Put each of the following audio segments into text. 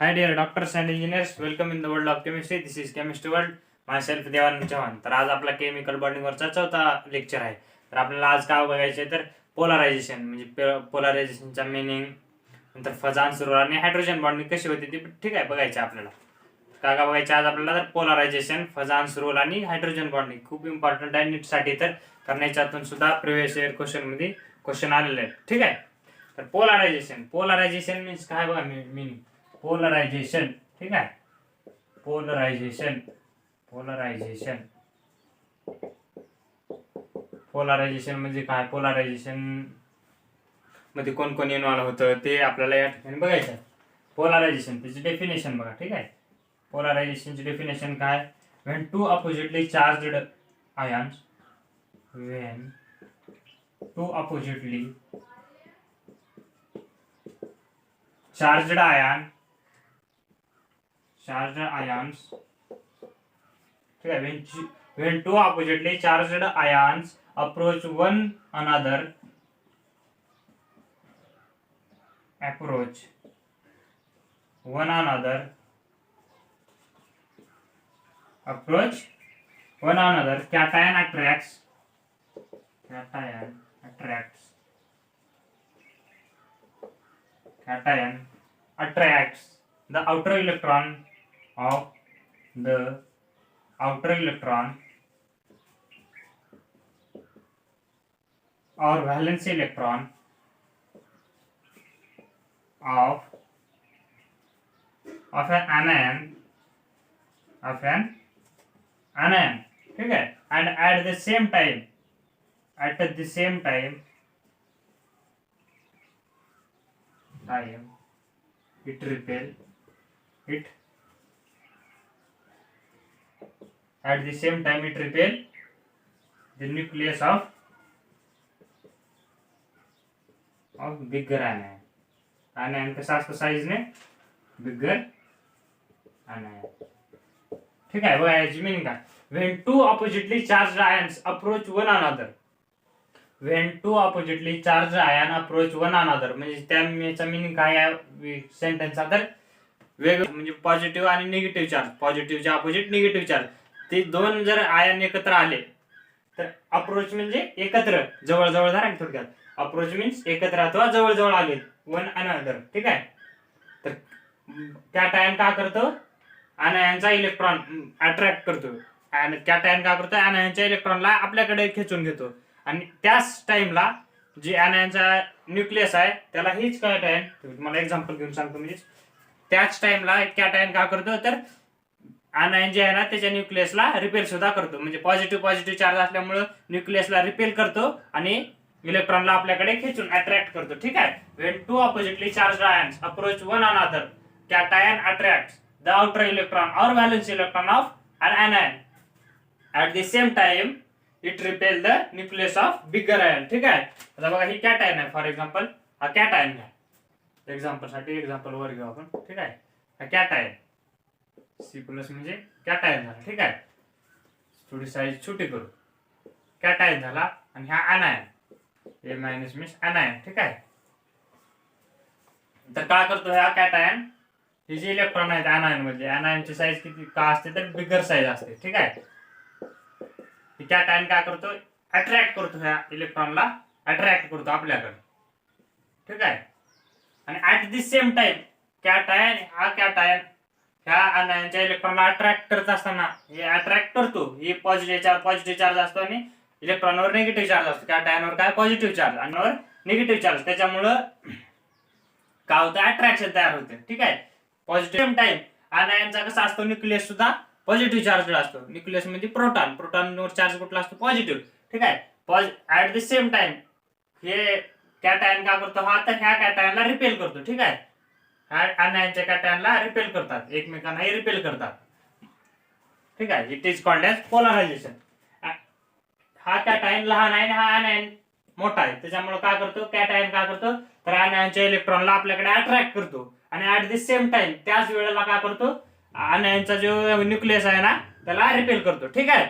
Hi dear doctors and engineers, welcome in the world of chemistry. This is Chemistry World. Myself Devanand Chavan. तर आज आपला chemical बॉन्डिंगवरचा चौथा lecture आहे. तर आपल्याला आज काय बघायचं आहे तर पोलरायझेशन म्हणजे पोलरायझेशनचा मिनिंग, नंतर फजान सुरू आणि हायड्रोजन बॉन्डिंग कशी होते ते ठीक आहे बघायचं आपल्याला. काय बघायचं आज आपल्याला तर पोलरायझेशन, फजान सुरू आणि हायड्रोजन बॉन्डिंग खूप इम्पॉर्टंट आहे नीटसाठी. तर करण्याच्यातून सुद्धा प्रिव्हियस इयर क्वेश्चनमध्ये क्वेश्चन आलेले आहेत. ठीक आहे. तर पोलरायझेशन मीन्स काय बघा मिनिंग. पोलरायझेशन ठीक आहे. पोलरायझेशन म्हणजे काय, पोलरायझेशन मध्ये कोण कोण इन्व्हॉल्व होतं ते आपल्याला या ठिकाणी बघायचं आहे. पोलरायझेशन त्याची डेफिनेशन बघा. ठीक आहे. पोलरायझेशनची डेफिनेशन काय, when two oppositely charged ions ठीक आहे. when two oppositely charged ions approach one another cation attracts the outer electron or valence electron of an anion ठीक है, and at the same time it repel the nucleus of bigger anion के साथ size में बिगर anion. ठीक है. वो याची meaning काय, when two oppositely charged ions approach one another म्हणजे त्याचा मीनिंग काय आहे सेंटेन्सचा, तर वेगळं म्हणजे पॉझिटिव्ह आणि निगेटिव्ह चार्ज, पॉझिटिव्हच्या अपोजिट निगेटिव्ह चार्ज, ते दोन जर आयन एकत्र आले तर अप्रोच म्हणजे एकत्र, जवळ धरा थोडक्यात. अप्रोच मीन्स एकत्र अथवा जवळ आले वन अनदर. ठीक आहे. तर कॅटायन काय करतो, अनायनचा इलेक्ट्रॉन अट्रॅक्ट करतो, आणि कॅटायन काय करतो, अनायनच्या इलेक्ट्रॉनला आपल्याकडे खेचून घेतो, आणि त्याच टाइमला जे अनायनचा न्यूक्लियस आहे त्याला हीच कॅटायन, मला एक्झाम्पल घेऊन सांगतो, म्हणजे त्याच टाइमला कॅटायन काय करतो तर अनायन जे आहे ना त्याच्या न्यूक्लियसला रिपेल सुद्धा करतो, म्हणजे पॉझिटिव्ह चार्ज असल्यामुळे न्यूक्लियसला रिपेल करतो आणि इलेक्ट्रॉनला आपल्याकडे खेचून अट्रॅक्ट करतो. ठीक आहे. when two oppositely charged ions approach one another, cation attracts the outer electron or valence electron of an anion. At the same time it repel the nucleus of bigger ion. ठीक आहे. आता बघा ही cation आहे, for example हा cation आहे, example वर घेऊ आपण. ठीक आहे. हा कॅटायन C+ म्हणजे कॅटायन झाला. ठीक आहे. थोडी साईज छोटी करू, कॅटायन झाला, आणि हा अनायन A- मीन्स अनायन. ठीक आहे. तर काय करतो हा कॅटायन, हे जे इलेक्ट्रॉन आहेत अनायन मध्ये, अनायनची साईज किती का असते तर बिगर साईज असते. ठीक आहे. कॅटायन काय करतो, अट्रॅक्ट करतो, ह्या इलेक्ट्रॉनला अट्रॅक्ट करतो आपल्याकडे. ठीक आहे. आणि at the same time cation ह्या अनायनच्या इलेक्ट्रॉनला अट्रॅक्ट करत असताना हे अट्रॅक्ट करतो, हे पॉझिटिव्ह चार्ज असतो आणि इलेक्ट्रॉनवर निगेटिव्ह चार्ज असतो. कॅटायनवर काय पॉझिटिव्ह चार्ज आणि वर निगेटिव्ह चार्ज, त्याच्यामुळं काय होतं, अट्रॅक्शन तयार होते. ठीक आहे. पॉझिटिव्ह टाइम अनायनचा कसा असतो, न्यूक्लियस सुद्धा पॉझिटिव्ह चार्ज असतो. न्यूक्लियस म्हणजे प्रोटॉनवर चार्ज कुठला असतो, पॉझिटिव्ह. ठीक आहे. ऍट द सेम टाइम हे कॅटायन काय करतो, हा तर ह्या कॅटायनला रिपेल करतो. ठीक आहे. ह्या अनायनच्या कॅटायनला रिपेल करतात, एकमेकांना रिपेल करतात. ठीक आहे. It is called as polarisation. हा कॅटायन लहान आहे आणि हा अनायन मोठा आहे, त्याच्यामुळे काय करतो कॅटायन काय करतो तर अनायनच्या इलेक्ट्रॉनला आपल्याकडे अट्रॅक्ट करतो, आणि ऍट द सेम टाइम त्याच वेळेला काय करतो अनायनचा जो न्यूक्लियस आहे ना त्याला रिपेल करतो. ठीक आहे.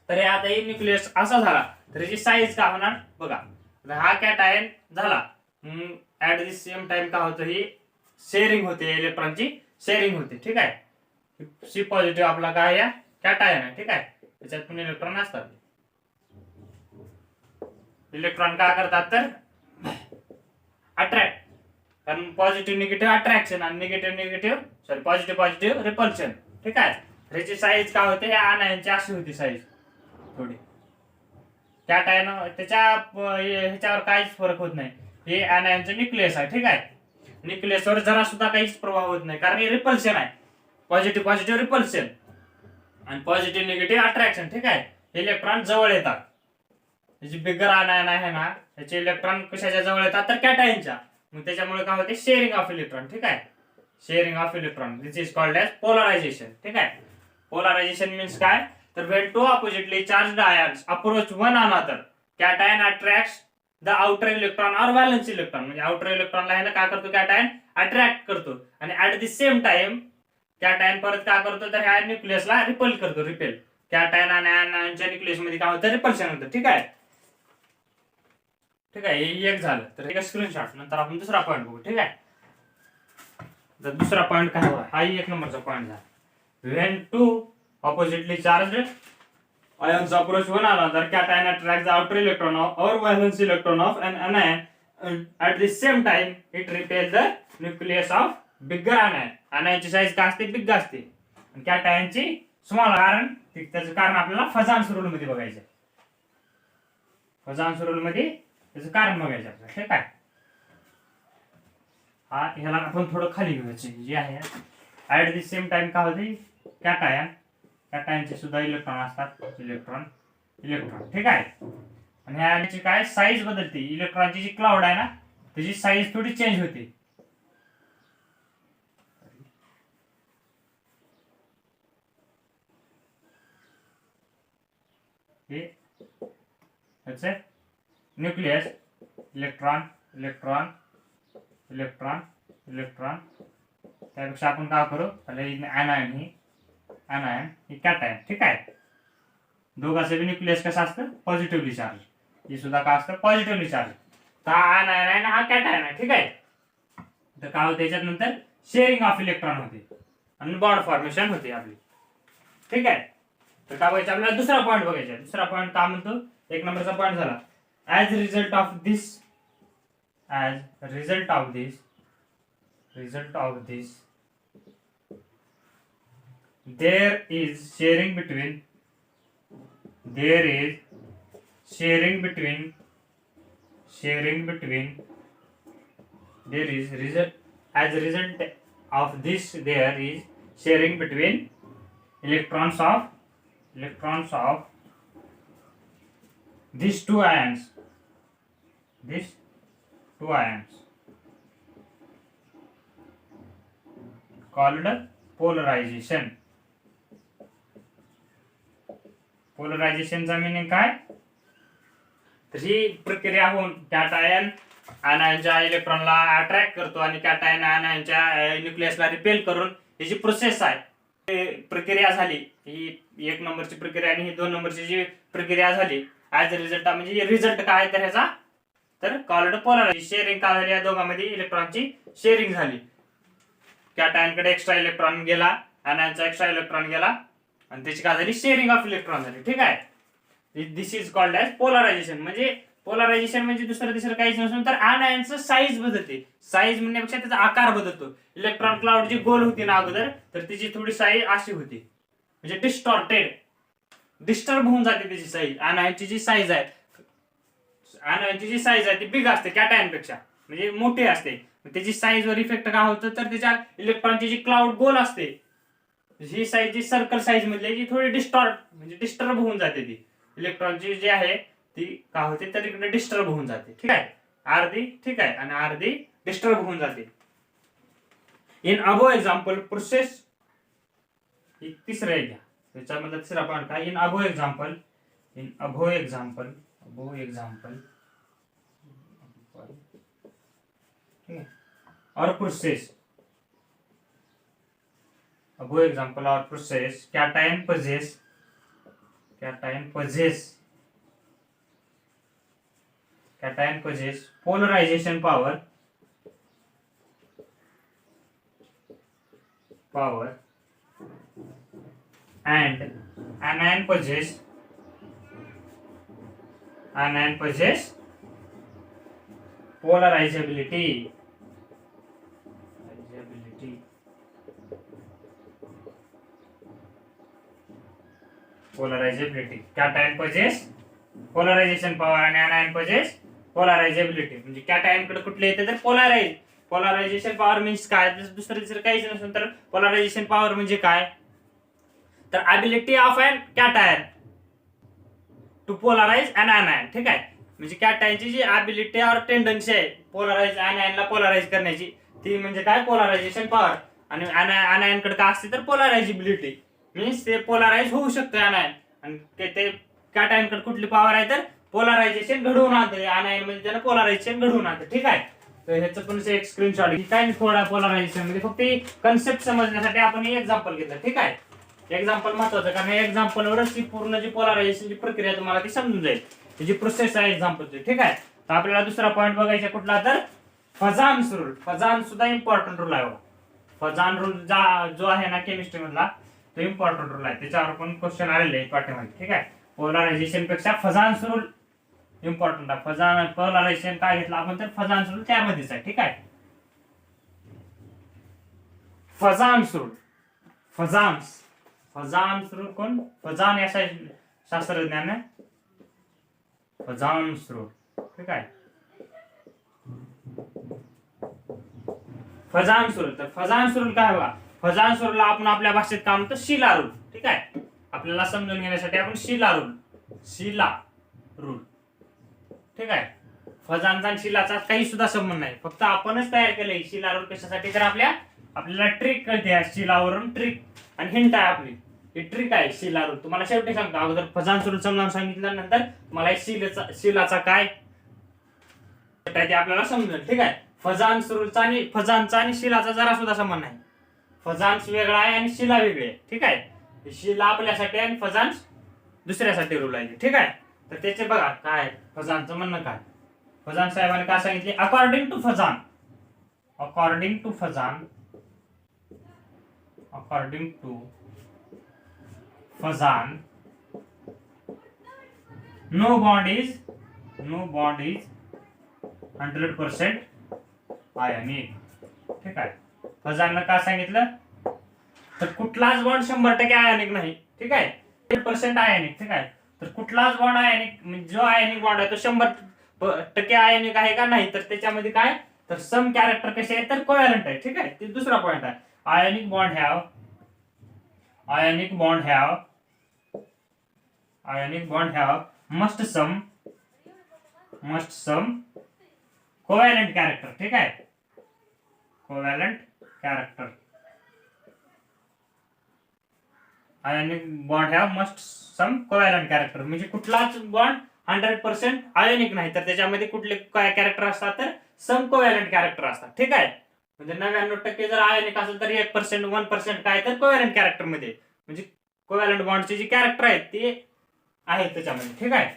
तर आता हे न्यूक्लियस असा झाला तर याची साईज काय होणार बघा. हा कॅटायन झाला, ऍट द सेम टाइम काय होतं, ही शेअरिंग होते, इलेक्ट्रॉनची शेअरिंग होते. ठीक आहे. सी पॉझिटिव्ह आपला काय या कॅटायन आहे. ठीक आहे. त्याच्यात पण इलेक्ट्रॉन असतात. इलेक्ट्रॉन काय करतात तर अट्रॅक्ट, कारण पॉझिटिव्ह निगेटिव्ह अट्रॅक्शन आणि निगेटिव्ह पॉझिटिव्ह रिपल्शन. ठीक आहे. त्याची साईज काय होते, या आयनची अशी होती साईज थोडी. कॅटायन त्याच्या ह्याच्यावर काहीच फरक होत नाही. हे आयनचं न्यूक्लियस आहे. ठीक आहे. न्यूक्लियसवर जरा सुद्धा काहीच प्रभाव होत नाही, कारण हे रिपल्शन आहे. पॉझिटिव्ह रिपल्शन आणि पॉझिटिव्ह निगेटिव्ह अट्रॅक्शन. ठीक आहे. इलेक्ट्रॉन जवळ येतात. जी बिगर आयन आहे ना, त्याचे इलेक्ट्रॉन कशाच्या जवळ येतात तर कॅटायनच्या. मग त्याच्यामुळे काय होते, शेअरिंग ऑफ इलेक्ट्रॉन. ठीक आहे. Sharing of electron, this is called as polarisation. ठीक आहे. पोलरायझेशन मीन्स काय तर when two oppositely charged ions approach one another, cation attracts the outer electron or valence electron. म्हणजे outer इलेक्ट्रॉनला आहे ना काय करतो, कॅटायन अट्रॅक्ट करतो आणि at the same time cation परत काय करतो तर ह्या न्यूक्लियसला रिपेल करतो. कॅटायन आणि आयनच्या न्यूक्लियस मध्ये काय होतं, रिपल्शन होतं. ठीक आहे. ठीक आहे. हे एक झालं. तर एक स्क्रीनशॉट. नंतर आपण दुसरा पॉईंट बघू. ठीक आहे. तर दुसरा पॉईंट काय हा एक नंबरचा पॉईंट झाला. when two oppositely charged ions approach one another, cation attracts the outer electron or valence electron of an anion, and at the same time it repels the nucleus of bigger anion. आयनची size काय असते, big असते, आणि कॅटायनची small. कारण त्याचं कारण आपल्याला फजान्स rule मध्ये बघायचं. फजान्स रूल मध्ये त्याचं कारण बघायचं आपल्याला. ठीक आहे. हा ह्याला आपण थोडं खाली घ्यायचं जे आहे. ऍट द सेम टाइम काय होते, कॅटायनचे सुद्धा इलेक्ट्रॉन असतात. इलेक्ट्रॉन. ठीक आहे. आणि ह्याची काय साईज बदलते. इलेक्ट्रॉनची जी क्लाउड आहे ना, त्याची साईज थोडी चेंज होते. हे न्यूक्लियस, इलेक्ट्रॉन. त्यापेक्षा आपण काय करू, anion ही कॅटायन. ठीक आहे. दोघांचे बी न्यूक्लियस कसं असतं, पॉझिटिव्हली चार्ज. हे सुद्धा काय असतं, पॉझिटिव्हली चार्ज. तर हा anion आहे ना, हा कॅटायन आहे. ठीक आहे. तर काय होतं, त्याच्यानंतर शेअरिंग ऑफ इलेक्ट्रॉन होते आणि बॉन्ड फॉर्मेशन होते आपली. ठीक आहे. तर काय बघायचं आपल्याला, दुसरा पॉईंट बघायचा. दुसरा पॉईंट काय म्हणतो, एक नंबरचा पॉईंट झाला. As result of this there is sharing between there is result as a result of this there is sharing between electrons of these two ions called polarization. पोलरायझेशनचा मिनिंग काय तर ही प्रक्रिया होऊन कॅटायन आयनच्या इलेक्ट्रॉनला अट्रॅक्ट करतो आणि cation आयनच्या न्यूक्लियसला repel करून ही जी process आहे, प्रक्रिया झाली. ही एक नंबरची प्रक्रिया आणि ही दोन नंबरची जी प्रक्रिया झाली, ऍज अ रिझल्ट म्हणजे रिझल्ट काय तर ह्याचा तर कॉल्ड पोलरायझेशन. शेअरिंग काय झाली, या दोघांमध्ये इलेक्ट्रॉनची शेअरिंग झाली. कॅटायनकडे एक्स्ट्रा इलेक्ट्रॉन गेला, आयनचा एक्स्ट्रा इलेक्ट्रॉन गेला आणि त्याची काय झाली, शेअरिंग ऑफ इलेक्ट्रॉन झाली. ठीक आहे. दिस इज कॉल्ड एज पोलरायझेशन. म्हणजे पोलरायझेशन म्हणजे दुसरं तिसरं काहीच नसून तर आयनचं साईज बदलते. साईज म्हणण्यापेक्षा त्याचा आकार बदलतो. इलेक्ट्रॉन क्लाउड जी गोल होती ना अगोदर, तर तिची थोडी साईज अशी होती, म्हणजे डिस्टर्ब होऊन जाते त्याची साईज. आयनची जी साईज आहे ती बिग असते कॅटायनपेक्षा, म्हणजे मोठी असते. त्याची साईज वर इफेक्ट काय होतं तर त्याच्या इलेक्ट्रॉनची जी क्लाउड गोल असते, ही साईज जी सर्कल साईज मधली जी थोडी डिस्टर्ब होऊन जाते. ती इलेक्ट्रॉनची जी आहे ती काय होते तर इकडे डिस्टर्ब होऊन जाते. ठीक आहे. अर्धी ठीक आहे आणि अर्धी डिस्टर्ब होऊन जाते. इन अबो एक्झाम्पल प्रोसेस, ही तिसरं आहे घ्या. त्याच्यामधला तिसरा पॉईंट काय, इन अबो एक्झाम्पल और process above example or process cation possess polarization power power and anion possess polarizability. Cation possess polarization power आणि anion possess polarizability. म्हणजे कॅटायन कडे कुठले येते तर पोलरायझेशन पॉवर मीन्स काय, दुसरं जर काहीच नसेल तर पोलरायझेशन पॉवर म्हणजे काय, तर ability of an cation to polarise an anion. ठीक आहे, म्हणजे कॅटायनची जी ॲबिलिटी और टेंडन्सी आहे पोलराइज anion पोलराइज करण्याची, ती म्हणजे काय पोलरायझेशन पॉवर. आणि anion कडे काय असते तर पोलरायझेबिलिटी, मीन्स ते पोलराइज होऊ शकतं anion. आणि ते कॅटायन कडे कुठली पॉवर आहे तर पोलरायझेशन घडवून आणते, anion म्हणजे त्याला पोलरायझेशन घडवून आणते. ठीक आहे, तर ह्याचं पण एक स्क्रीनशॉट काय नाही, थोडा पोलरायझेशन मध्ये फक्त कन्सेप्ट समजण्यासाठी आपण हे एक्झाम्पल घेतलं. ठीक आहे, एक्झाम्पल महत्वाचं, कारण एक्झाम्पल वरच ती पूर्ण जी पोलरायझेशनची प्रक्रिया तुम्हाला ती समजून जाईल, जी प्रोसेस आहे एक्झाम्पलची. ठीक आहे, तर आपल्याला दुसरा पॉईंट बघायचा कुठला तर फजान्स रूल. फजान सुद्धा इम्पॉर्टंट रूल आहे. फजान रूल जो आहे ना केमिस्ट्री मधला, तो इम्पॉर्टंट रूल आहे, त्याच्यावर पण क्वेश्चन आलेले आहेत पाठीमागे. ठीक आहे, पोलरायझेशन पेक्षा फजान्स रूल इम्पॉर्टंट आहे. पोलरायझेशन काय घेतलं आपण तर फजान्स रूल त्यामध्येच आहे. ठीक आहे, फजान्स रूल. फजान्स रूल कोण, फजान या शास्त्रज्ञान आहे, फजान्स रूल. ठीक आहे, फजान्स रूल. तर फजान्स रूल काय बघा, फजान्स रूलला आपण आपल्या भाषेत काय म्हणतो शिला रूल. ठीक आहे, आपल्याला समजून घेण्यासाठी आपण शिला रूल. ठीक आहे, फजानचा आणि शिलाचा काही सुद्धा संबंध नाही, फक्त आपणच तयार केलंय शिला रूल. कशासाठी तर आपल्याला ट्रिक कळते, शिलावरून ट्रिक आणि हिंट आहे आपली, ही ट्रिक आहे शिला रूल. तुम्हाला शेवटी सांगतो, अगोदर फजान्स रूल समजावून सांगितल्यानंतर मला शिलाचा काय ते आपल्याला समजेल. ठीक आहे, फजान्स रूलचा आणि फजानचा आणि शिलाचा जरा सुद्धा संबंध नाही. फजान्स वेगळा आहे आणि शिला वेगळी आहे. ठीक आहे, शिला आपल्यासाठी आणि फजान्स दुसऱ्यासाठी रूल आहे. ठीक आहे, तर त्याचे बघा काय फजानचं म्हणणं काय. फजान साहेबांनी काय सांगितले, according to Fajans no bond is 100% ionic. ठीक आहे, फजाननं काय सांगितलं तर कुठलाच बॉन्ड 100% आयनिक नाही. ठीक आहे, 100% आयनिक. ठीक आहे, तर कुठलाच बॉन्ड आयनिक म्हणजे जो आयनिक बॉन्ड आहे तो 100% आयनिक आहे का नाही, तर त्याच्यामध्ये काय तर सम कॅरेक्टर कसे आहे तर कोव्हॅलंट आहे. ठीक आहे, ते दुसरा पॉइंट आहे. Ionic bond have must some covalent character. ठीक आहे, covalent character. Ionic bond have must some covalent character, म्हणजे कुठलाच बॉन्ड 100% आयनिक नाही, तर त्याच्यामध्ये कुठले काय कॅरेक्टर असतात तर सम कोव्हॅलंट कॅरेक्टर असतात. ठीक आहे, म्हणजे 99% जर आयनिक असेल तर 1% 1% काय तर कोव्हॅलंट कॅरेक्टर मध्ये, म्हणजे कोव्हॅलंट बॉन्डचे जे कॅरेक्टर आहेत ते आहेत त्याच्यामध्ये. ठीक आहे,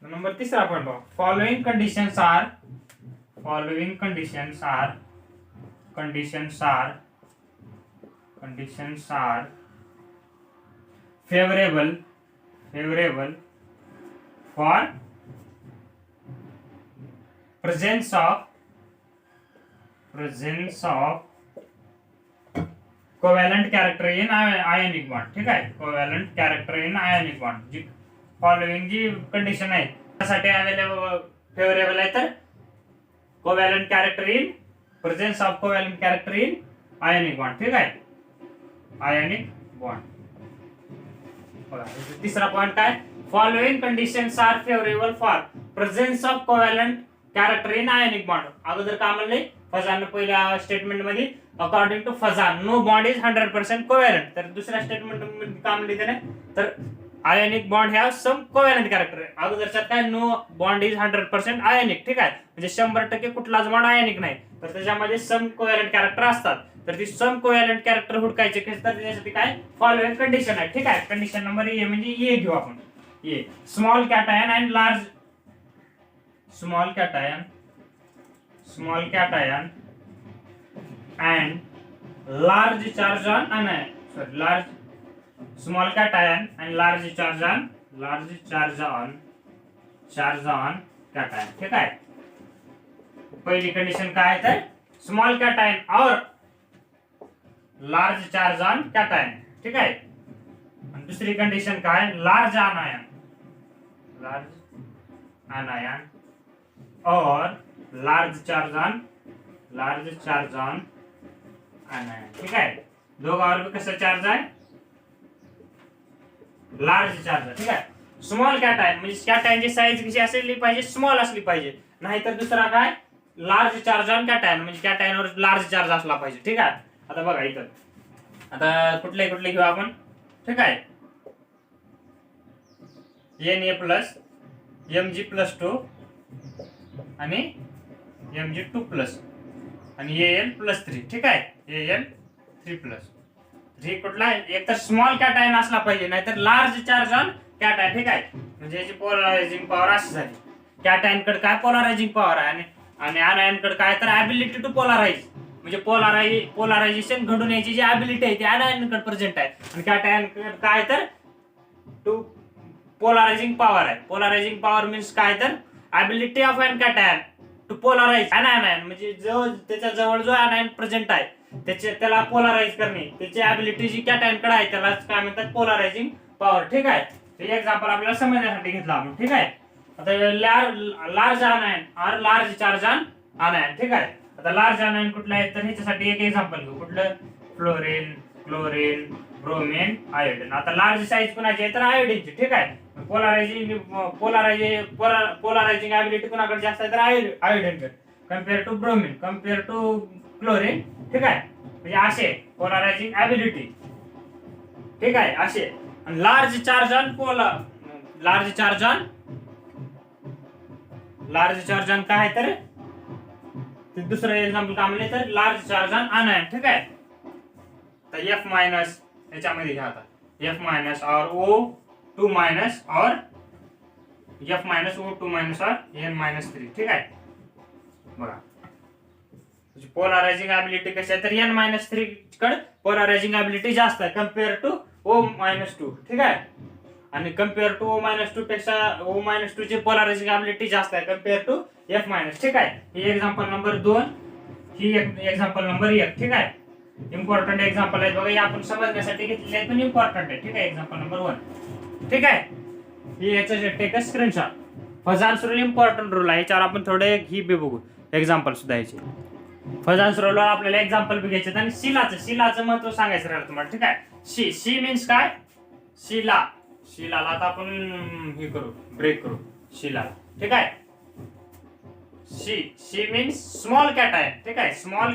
नंबर तिसरा पॉइंट बघा, following conditions are favorable for presence of covalent character in ionic bond. ठीक आहे, covalent character in ionic bond. जी फॉलोइंग जी कंडिशन आहे त्यासाठी अवेलेबल फेवरेबल आहे तर covalent character in presence of covalent character in ionic bond. ठीक आहे, ionic bond. तिसरा पॉइंट काय, following conditions are favourable for presence of covalent character in ionic bond. अगोदर काय म्हणले फजान पहिल्या स्टेटमेंट मध्ये, according to Fajans no bond is 100% covalent. तर दुसऱ्या स्टेटमेंट मध्ये काय म्हणले त्याने तर ionic bond have some covalent character. अगोदरच्यात काय नो बॉन्ड इज 100% आयनिक. ठीक आहे, म्हणजे 100% कुठलाच बॉन्ड आयनिक नाही, तर त्याच्यामध्ये सम कोव्हॅलंट कॅरेक्टर असतात. तर ती सम कोव्हॅलंट कॅरेक्टर हुडकायचे तर त्याच्यासाठी काय फॉलोइंग कंडिशन आहे. ठीक आहे, कंडिशन नंबर ए म्हणजे ए घेऊ आपण. A small cation and large large charge on anion, sorry, large small cation and large charge on cation. ठीक आहे. पहिली कंडिशन काय आहे तर स्मॉल कॅटायन और लार्ज चार्ज ऑन कॅटायन. ठीक आहे. आणि दुसरी कंडिशन काय लार्ज आनायन और लार्ज चार्ज ऑन आनायन. ठीक आहे. दोघांवर कसं चार्ज आहे लार्ज चार्ज. ठीक आहे. स्मॉल कॅटायन म्हणजे कॅटायनची साईज कशी असली पाहिजे स्मॉल असली पाहिजे. नाहीतर दुसरा काय लार्ज चार्ज ऑन कॅटायन म्हणजे कॅटायनवर लार्ज चार्ज असला पाहिजे. ठीक आहे. आता बघा इथं आता कुठले घेऊ आपण. ठीक आहे. Na प्लस Mg+2 आणि Mg2+ आणि Al+3. ठीक आहे. Al3+. हे कुठला एक तर स्मॉल कॅटायन असला पाहिजे नाहीतर लार्ज चार्ज ऑन कॅटायन. ठीक आहे. म्हणजे याची पोलरायझिंग पॉवर अशी झाली. कॅटायन कडे काय पोलरायझिंग पॉवर आहे आणि आनायन कडे काय तर ॲबिलिटी टू पोलराइज म्हणजे पोलरायझेशन घडून यायची जी ॲबिलिटी आहे ती आनायन कडे प्रेझेंट आहे. आणि कॅटायन काय तर टू पोलरायझिंग पॉवर आहे. पोलरायझिंग पॉवर मीन्स काय तर ability of an cation to polarise an anion म्हणजे त्याच्या जवळ जो आनायन प्रेझेंट आहे त्याला पोलराइज करणे त्याची ॲबिलिटी जी कॅटायन कडे आहे त्याला काय म्हणतात पोलरायझिंग पॉवर. ठीक आहे. हे एक्झाम्पल आपल्याला समजण्यासाठी घेतलं आपण. ठीक आहे. आता लार्ज आनायन और लार्ज चार्ज ऑन आनायन. ठीक आहे. आता लार्ज आनायन कुठला आहे तर ह्याच्यासाठी एक एक्झाम्पल घेऊ. कुठलं फ्लोरीन, क्लोरीन, ब्रोमीन, आयोडीन. आता लार्ज साईज कोणाची आहे तर आयोडीनची. ठीक आहे. पोलरायझिंग ॲबिलिटी कोणाकडे जास्त आहे तर आयोडीनकडे compare to bromine, compare to chlorine. ठीक आहे. म्हणजे असे पोलरायझिंग ॲबिलिटी. ठीक आहे. असे लार्ज चार्ज ऑन काय तर दुसरं एक्झाम्पल काय म्हणले तर लार्ज चार्ज ऑन आनायन. ठीक आहे. तर F मायनस याच्यामध्ये घ्या आता F मायनस और O2 मायनस और F मायनस O2 मायनस और N-3. ठीक आहे. बघा पोलरायझिंग ॲबिलिटी कशी आहे तर N-3 कडे पोलरायझिंग ॲबिलिटी जास्त आहे कम्पेअर टू O-2. ठीक आहे. आणि कम्पेअर टू O-2 पेक्षा O-2 ची पोलरायझिंग ॲबिलिटी जास्त आहे कम्पेअर टू F-. ठीक आहे. ही एक्झाम्पल नंबर 2, ही एक्झाम्पल नंबर 1. ठीक आहे. इम्पॉर्टंट एक्झाम्पल आहे बघा. हे आपण समजण्यासाठी घेतलेले आहेत पण इम्पॉर्टंट आहे. ठीक आहे. Example number 1. ठीक आहे. ही याचं take a screenshot. Fajans rule important rule आहे. याच्यावर आपण थोडे ही बी बघू एक्झाम्पल सुद्धा याचे. फजान्स रूलवर आपल्याला एक्झाम्पल बी घ्यायचे आणि शिलाचं महत्व सांगायचं राहिलं तुम्हाला. ठीक आहे. शी मीन्स काय शिलाला आता आपण हे करू ब्रेक करू शिलाला. ठीक आहे. शी मीन्स स्मॉल कॅटायन. ठीक आहे. स्मॉल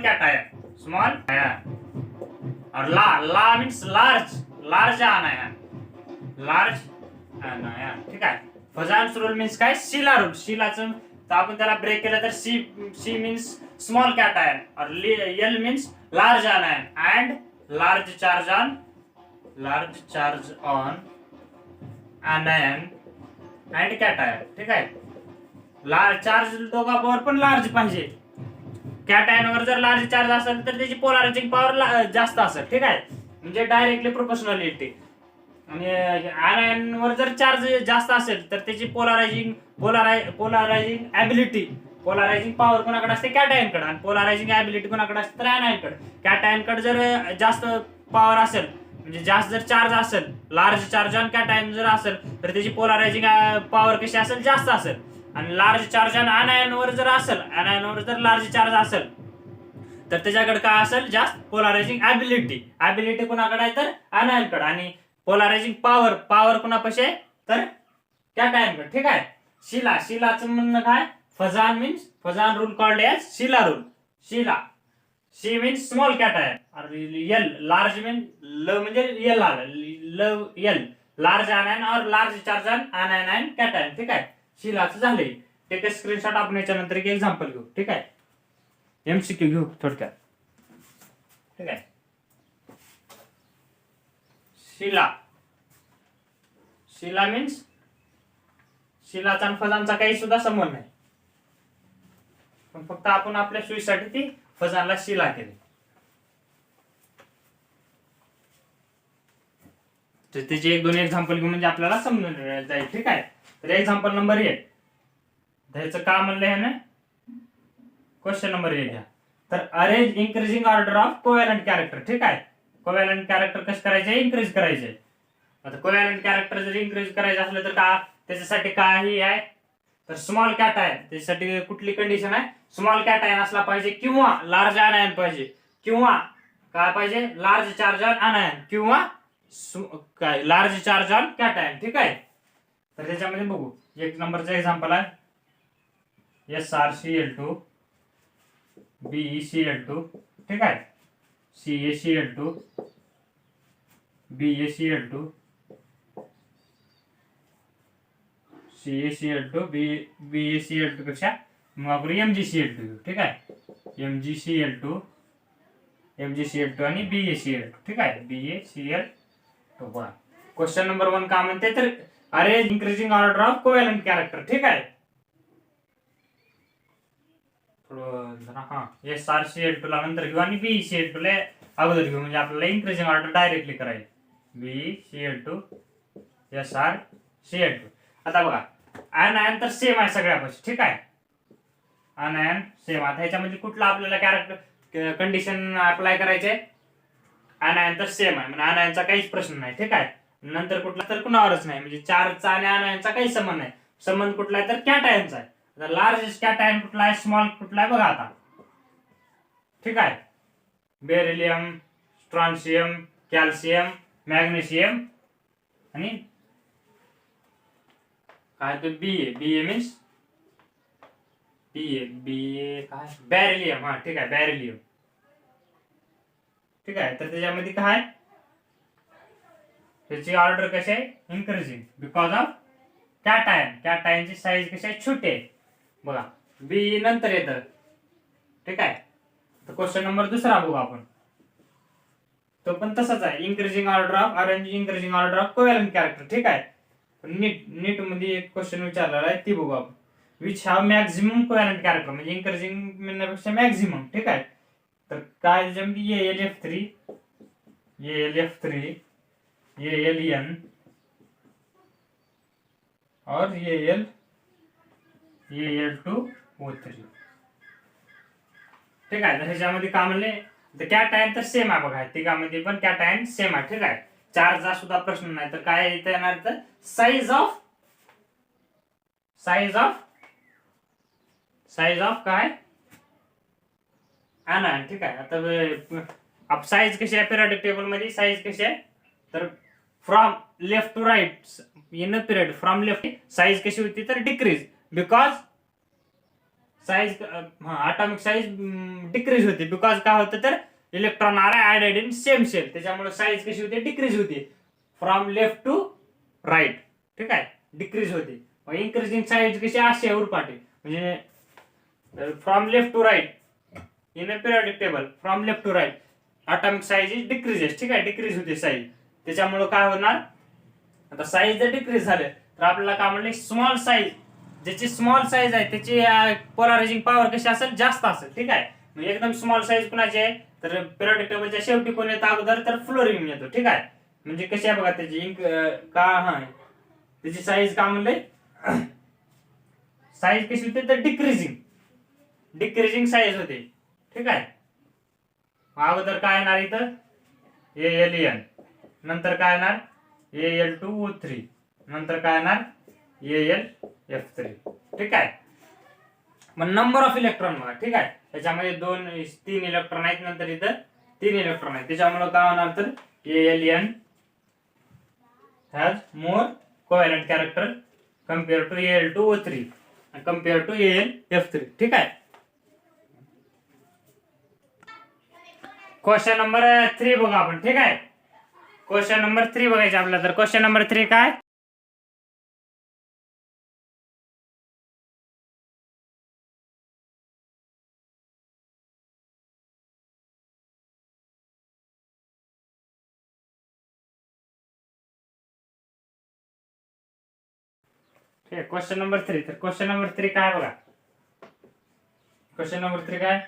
और ला मीन्स लार्ज आनायन. ठीक आहे. फजान्स रूल मीन्स काय शिला रूल. शिलाचं तर आपण त्याला ब्रेक केलं तर शी मीन्स स्मॉल कॅटायन और L means large anion and large charge on anion and cation. ठीक आहे. लार्ज चार्ज दोघांवर पण लार्ज पाहिजे. कॅटायनवर जर लार्ज चार्ज असेल तर त्याची पोलरायझिंग पॉवर जास्त असेल. ठीक आहे. म्हणजे डायरेक्टली प्रोपोर्शनॅलिटी. आणि आनायनवर जर चार्ज जास्त असेल तर त्याची पोलरायझिंग ॲबिलिटी पोलरायझिंग पॉवर कोणाकडे असते कॅटायनकडे आणि पोलरायझिंग ॲबिलिटी कोणाकडे असते तर आनायनकडे. कॅटायनकडे जर जास्त पॉवर असेल म्हणजे जास्त जर चार्ज असेल लार्ज चार्ज ऑन कॅटायन जर असेल तर त्याची पोलरायझिंग पॉवर कशी असेल जास्त असेल. आणि लार्ज चार्ज ऑन आनायनवर जर लार्ज चार्ज असेल तर त्याच्याकडे काय असेल जास्त पोलरायझिंग ॲबिलिटी कोणाकडे आहे तर आनायनकडे. आणि पोलरायझिंग पॉवर कोणापाशी आहे तर कॅटायनकडे. ठीक आहे. शिलाचं म्हणणं काय फजान रूल कॉल्ड एज शिला रूल. शी मीन्स स्मॉल कॅटायन और एल लार्ज मीन ल म्हणजे एल आलं एल लार्ज आनायन और large charge on anion and cation. ठीक आहे. शिलाचं झालंय. टेक स्क्रीनशॉट आपण याच्यानंतर एक एक्झाम्पल घेऊ. ठीक आहे. MCQ घेऊ थोडक्यात. ठीक आहे. शिला मीन्स शिलाचा आणि फजानचा काही सुद्धा संबंध नाही पण फक्त आपण आपल्या सोयीसाठी ती फजानला शिला केली. तर त्याचे एक दोन एक्झाम्पल घेऊन म्हणजे आपल्याला समजून जाईल. ठीक आहे. तर एक्झाम्पल नंबर 1 ह्याचं का म्हणलं आहे ना, क्वेश्चन नंबर 1 घ्या. तर arrange increasing order of covalent character. ठीक आहे. कोव्हॅलंट कॅरेक्टर कसं करायचे, इन्क्रीज करायचे. आता कोव्हॅलंट कॅरेक्टर जर इन्क्रीज करायचं असलं तर का त्याच्यासाठी काही आहे, तर स्मॉल कॅट आहे. त्याच्यासाठी कुठली कंडिशन आहे, स्मॉल कॅट आयन असला पाहिजे किंवा लार्ज आयन पाहिजे, किंवा काय पाहिजे, लार्ज चार्ज ऑन आयन किंवा काय large charge on cat ion. ठीक आहे. तर त्याच्यामध्ये बघू, एक नंबरचं एक्झाम्पल आहे SrCl2 BeCl2. ठीक आहे. CaCl2 BaCl2 CaCl2 BaCl2 पेक्षा मग आपण MgCl2 घेऊ. ठीक आहे. MgCl2 आणि BaCl2. ठीक आहे. BaCl2. बघा क्वेश्चन नंबर 1 का म्हणते, तर arrange increasing order of covalent character. ठीक आहे. SrCl2 ला नंतर घेऊ आणि BeCl2 ला अगोदर घेऊ, म्हणजे आपल्याला इन्क्रीजिंग ऑर्डर डायरेक्टली करायचे. BeCl2 SrCl2. आता बघा आयन तर सेम आहे सगळ्यापाशी. ठीक आहे. Ion same. आता ह्याच्यामध्ये कुठला आपल्याला कॅरेक्टर कंडिशन अप्लाय करायचे, आयन तर सेम आहे म्हणजे आयनचा काहीच प्रश्न नाही. ठीक आहे. नंतर कुठला तर कुणावरच नाही, म्हणजे चार्जचा आणि आयनचा काही संबंध नाही. संबंध कुठला आहे, तर कॅटायनचा आहे. आता लार्ज कॅटायन कुठला आहे, स्मॉल कुठला आहे बघा आता. ठीक आहे. बेरिलियम, स्ट्रॉन्शियम, कॅल्शियम, मॅग्नेशियम आणि काय, तर बीए मीन्स बीए काय, बॅरिलियम. हा ठीक आहे, बॅरिलियम. ठीक आहे. तर त्याच्यामध्ये काय, त्याची ऑर्डर कशी आहे, इन्क्रीजिंग बिकॉज ऑफ कॅटायन. कॅटायनची साईज कशी आहे, छोटी आहे. बघा बी नंतर येतं. ठीक आहे. तर क्वेश्चन नंबर 2 बघू आपण. तो पण तसाच आहे, increasing order of arrange increasing order of covalent character. ठीक आहे. नीट मध्ये एक क्वेश्चन विचारलेला आहे, ती बघू आपण. Which have maximum covalent character, म्हणजे इन्क्रीजिंग म्हणण्यापेक्षा मॅक्झिमम. ठीक आहे. तर काय त्याच्यामध्ये AlF3 AlN और Al2O3. ठीक आहे. तर ह्याच्यामध्ये काय म्हणले, तर कॅटायन तर सेम आहे बघा, तिघामध्ये पण कॅटायन सेम आहे. ठीक आहे. चार्जचा सुद्धा प्रश्न नाही. तर काय इथे येणार, तर साईज ऑफ काय, आयन. ठीक आहे. आता साईज कशी आहे पिरियडिक टेबल मध्ये, साईज कशी आहे, तर from left to right in period, from left size कशी होती, तर decrease, because size atomic size decrease होते. बिकॉज काय होतं, तर electron are added in same shell, त्याच्यामुळे साईज कशी होते, डिक्रीज होते. From left to right. ठीक आहे. डिक्रीज होते. इन्क्रीजिंग साईज कशी अशी आहे उरपाटी, म्हणजे from left to right in a periodic table, from left to right atomic size is decreases. ठीक आहे. डिक्रीज होते साईज. त्याच्यामुळे काय होणार, आता साईज जर डिक्रीज झाले तर आपल्याला काय म्हणले, स्मॉल साईज, ज्याची स्मॉल साईज आहे त्याची पोलरायझिंग पॉवर कशी असेल, जास्त असेल. ठीक आहे. म्हणजे एकदम स्मॉल साईज कुणाची आहे, तर पिरियडिक टेबलच्या शेवटी कोण येतं अगोदर, तर फ्लोरीन येतो. ठीक आहे. म्हणजे कशी आहे बघा त्याची त्याची साईज काय म्हणले, साईज कशी होते, तर डिक्रीजिंग साईज होते. ठीक आहे. अगोदर काय येणार इथं, AlN, नंतर काय येणार Al2O3, नंतर काय येणार AlF3. ठीक आहे. मग नंबर ऑफ इलेक्ट्रॉन बघा. ठीक आहे. त्याच्यामध्ये 3 इलेक्ट्रॉन आहेत, नंतर इथं 3 इलेक्ट्रॉन आहेत. त्याच्यामुळे काय होणार, तर AlN has more covalent character compare to Al2O3 and compare to AlF3. ठीक आहे. क्वेश्चन नंबर 3 बघा आपण. ठीक आहे. क्वेश्चन नंबर 3 बघायचं आपल्याला. तर क्वेश्चन नंबर 3 काय, क्वेश्चन नंबर 3. तर क्वेश्चन नंबर 3 काय बघा. क्वेश्चन नंबर 3 काय,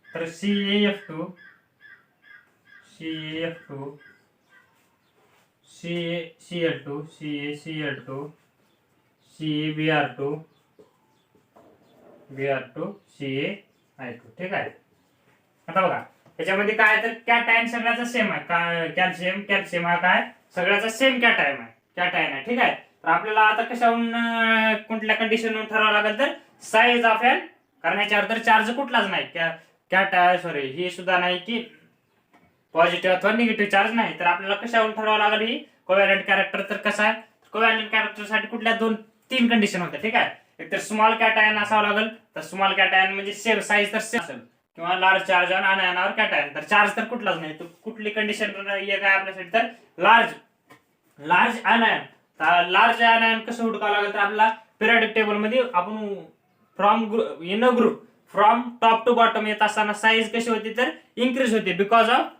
तर CaF2 CaCl2 CaCl2 CaBr2 Br2 CaI2. ठीक आहे. आता बघा त्याच्यामध्ये काय तर कॅटायन सगळ्याचा सेम आहे. कॅल्शियम हा काय सगळ्याचा सेम कॅटायन आहे. ठीक आहे. तर आपल्याला आता कशाहून कुठल्या कंडिशनवरून ठरवावं लागेल तर साईज ऑफ एन, कारण याच्यावर तर चार्ज कुठलाच नाही. सॉरी ही सुद्धा नाही की पॉझिटिव्ह अथवा निगेटिव्ह चार्ज नाही. तर आपल्याला कशावरून ठरवावं लागेल ही कोव्हॅलेंट कॅरेक्टर. तर कसं आहे कोव्हॅलेंट कॅरेक्टर साठी कुठल्या 2-3 कंडिशन होत्या. ठीक आहे. एक तर स्मॉल कॅटायन असावं लागेल. तर स्मॉल कॅटायन म्हणजे सेम साईज तर सेम असेल, किंवा लार्ज चार्ज ऑन आयनावर कॅटायन. तर चार्ज तर कुठलाच नाही. तर कुठली कंडिशन एक आहे आपल्यासाठी तर लार्ज आयनायन. लार्ज आयनायन कसं हुडकावं लागेल तर आपल्याला पिरियडिक टेबल मध्ये आपण फ्रॉम टॉप टू बॉटम येत असताना साईज कशी होती तर इन्क्रीज होते because of